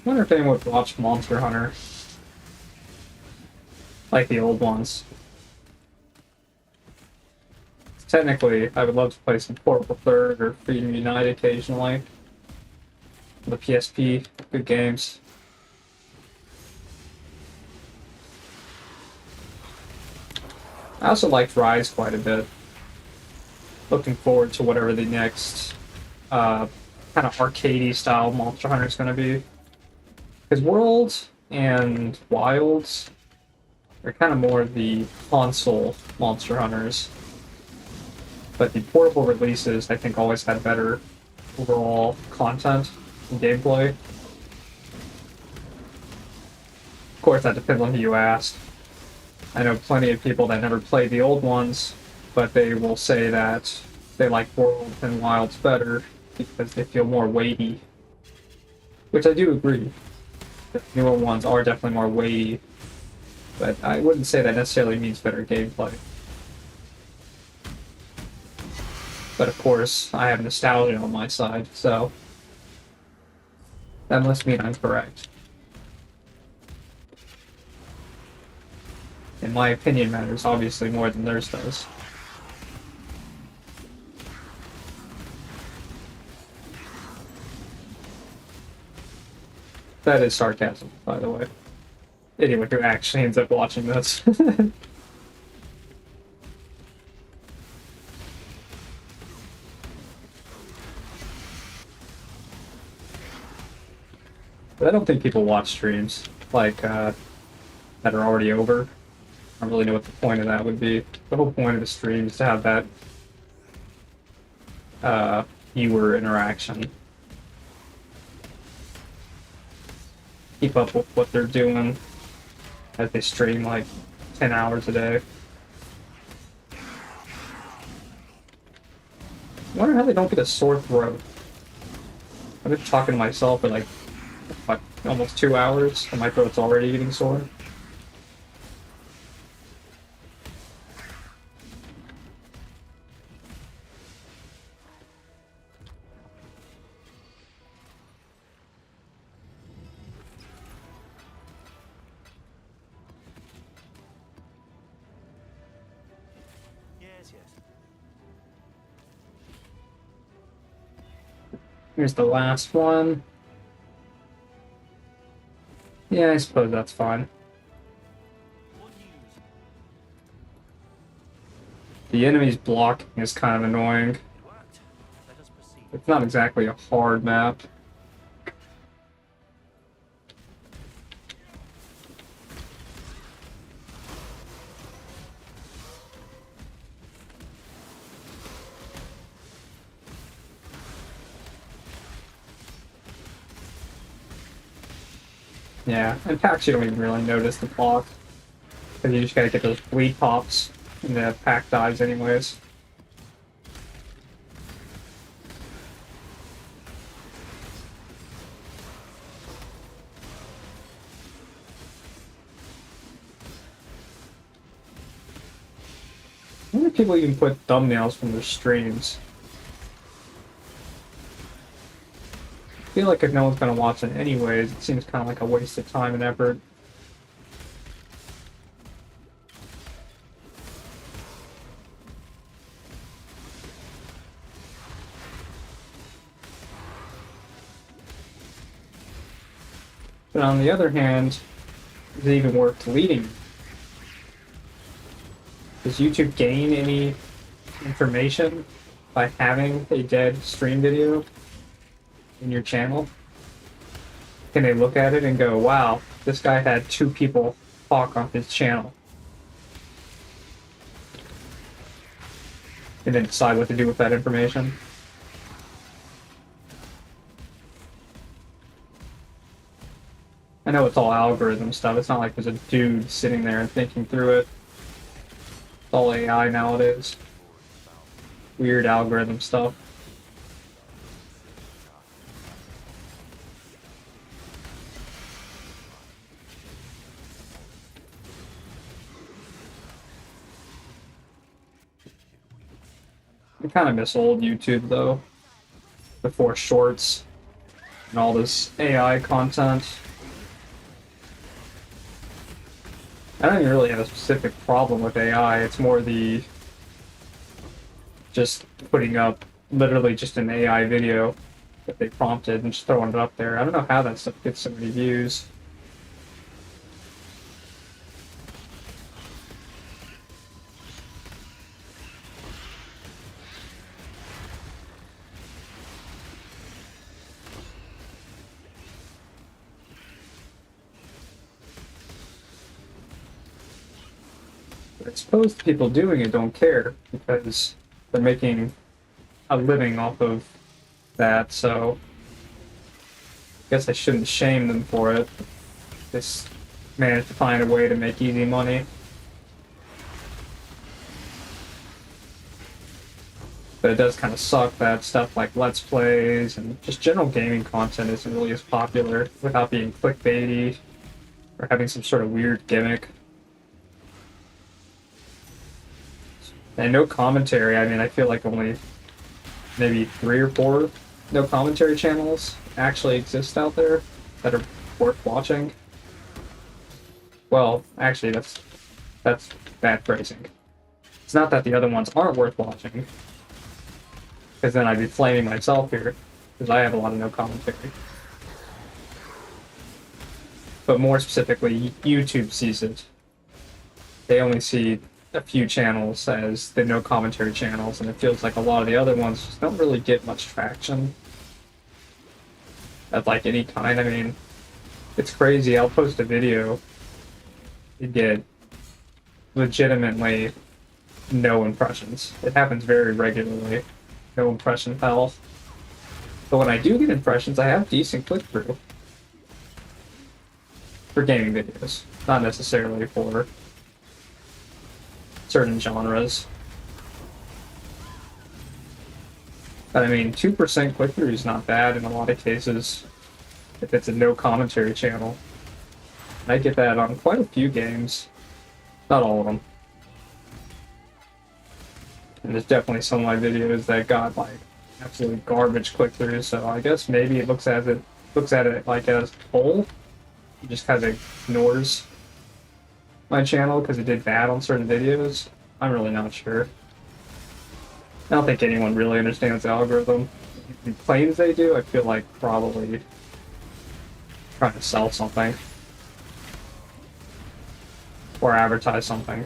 I wonder if anyone would watch Monster Hunter. Like the old ones. Technically, I would love to play some Portable Third or Freedom Unite occasionally. The PSP, good games. I also liked Rise quite a bit. Looking forward to whatever the next kind of arcadey style Monster Hunter is going to be. Because Worlds and Wilds are kind of more the console Monster Hunters. But the portable releases, I think, always had better overall content and gameplay. Of course, that depends on who you ask. I know plenty of people that never played the old ones, but they will say that they like Worlds and Wilds better because they feel more weighty. Which I do agree. The newer ones are definitely more weighty, but I wouldn't say that necessarily means better gameplay. But of course, I have nostalgia on my side, so that must mean I'm correct. And my opinion matters obviously more than theirs does. That is sarcasm, by the way. Anyone who actually ends up watching this. But I don't think people watch streams like that are already over. I don't really know what the point of that would be. The whole point of the stream is to have that viewer interaction. Keep up with what they're doing as they stream like 10 hours a day. I wonder how they don't get a sore throat. I've been talking to myself for like what, almost 2 hours, and my throat's already getting sore. Yes, yes. Here's the last one. Yeah, I suppose that's fine. What news? The enemy's blocking is kind of annoying. It worked. Let us proceed. It's not exactly a hard map. Yeah, and packs you don't even really notice the block. Because you just gotta get those bleed pops, and the pack dies anyways. I wonder if people even put thumbnails from their streams. I feel like if no one's gonna watch it anyways, it seems kind of like a waste of time and effort. But on the other hand, is it even worth deleting? Does YouTube gain any information by having a dead stream video in your channel? Can they look at it and go, wow, this guy had 2 people talk on his channel? and then decide what to do with that information. I know it's all algorithm stuff. It's not like there's a dude sitting there and thinking through it. It's all AI nowadays. Weird algorithm stuff. I kind of miss old YouTube though, before shorts and all this AI content. I don't even really have a specific problem with AI. It's more the just putting up literally just an AI video that they prompted and just throwing it up there. I don't know how that stuff gets so many views. I suppose the people doing it don't care because they're making a living off of that, so I guess I shouldn't shame them for it. They managed to find a way to make easy money. But it does kind of suck that stuff like Let's Plays and just general gaming content isn't really as popular without being clickbaity or having some sort of weird gimmick. And no commentary, I mean, I feel like only maybe 3 or 4 no commentary channels actually exist out there that are worth watching. Well, actually, that's bad phrasing. It's not that the other ones aren't worth watching, because then I'd be flaming myself here, because I have a lot of no commentary. But more specifically, YouTube sees it. They only see a few channels as the no commentary channels, and it feels like a lot of the other ones just don't really get much traction at like any kind. I mean, it's crazy. I'll post a video, you get legitimately no impressions. It happens very regularly. No impression health. But when I do get impressions, I have decent click-through for gaming videos, not necessarily for certain genres. But I mean, 2% click-through is not bad in a lot of cases if it's a no commentary channel. I get that on quite a few games, not all of them. And there's definitely some of my videos that got like absolutely garbage click-throughs, so I guess maybe it looks at it like as a whole. It just kind of ignores my channel because it did bad on certain videos. I'm really not sure. I don't think anyone really understands the algorithm. If it claims they do, I feel like probably trying to sell something or advertise something.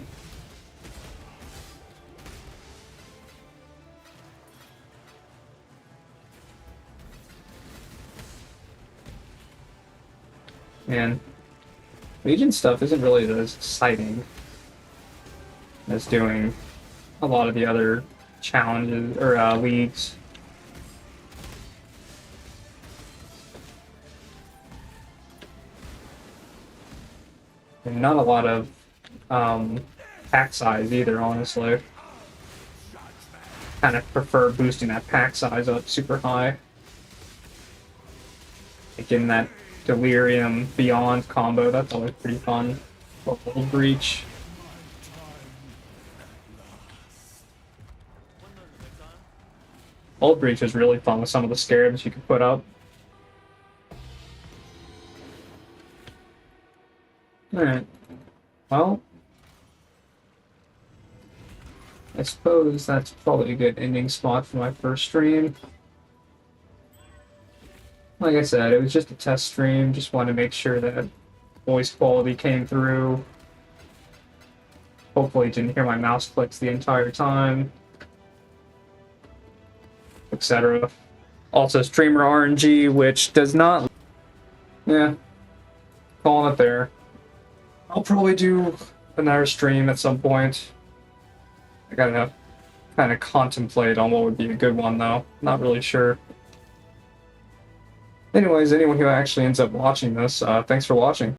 And Legion stuff isn't really as exciting as doing a lot of the other challenges or leagues. And not a lot of pack size either, honestly. Kind of prefer boosting that pack size up super high. Like getting that Delirium Beyond combo, that's always pretty fun. Or Old Breach. Old Breach is really fun with some of the scarabs you can put up. Alright. Well, I suppose that's probably a good ending spot for my first stream. Like I said, it was just a test stream, just wanted to make sure that voice quality came through. Hopefully didn't hear my mouse clicks the entire time, etc. Also, streamer RNG, which does not... Yeah, calling it there. I'll probably do another stream at some point. I gotta kind of contemplate on what would be a good one, though. Not really sure. Anyways, anyone who actually ends up watching this, thanks for watching.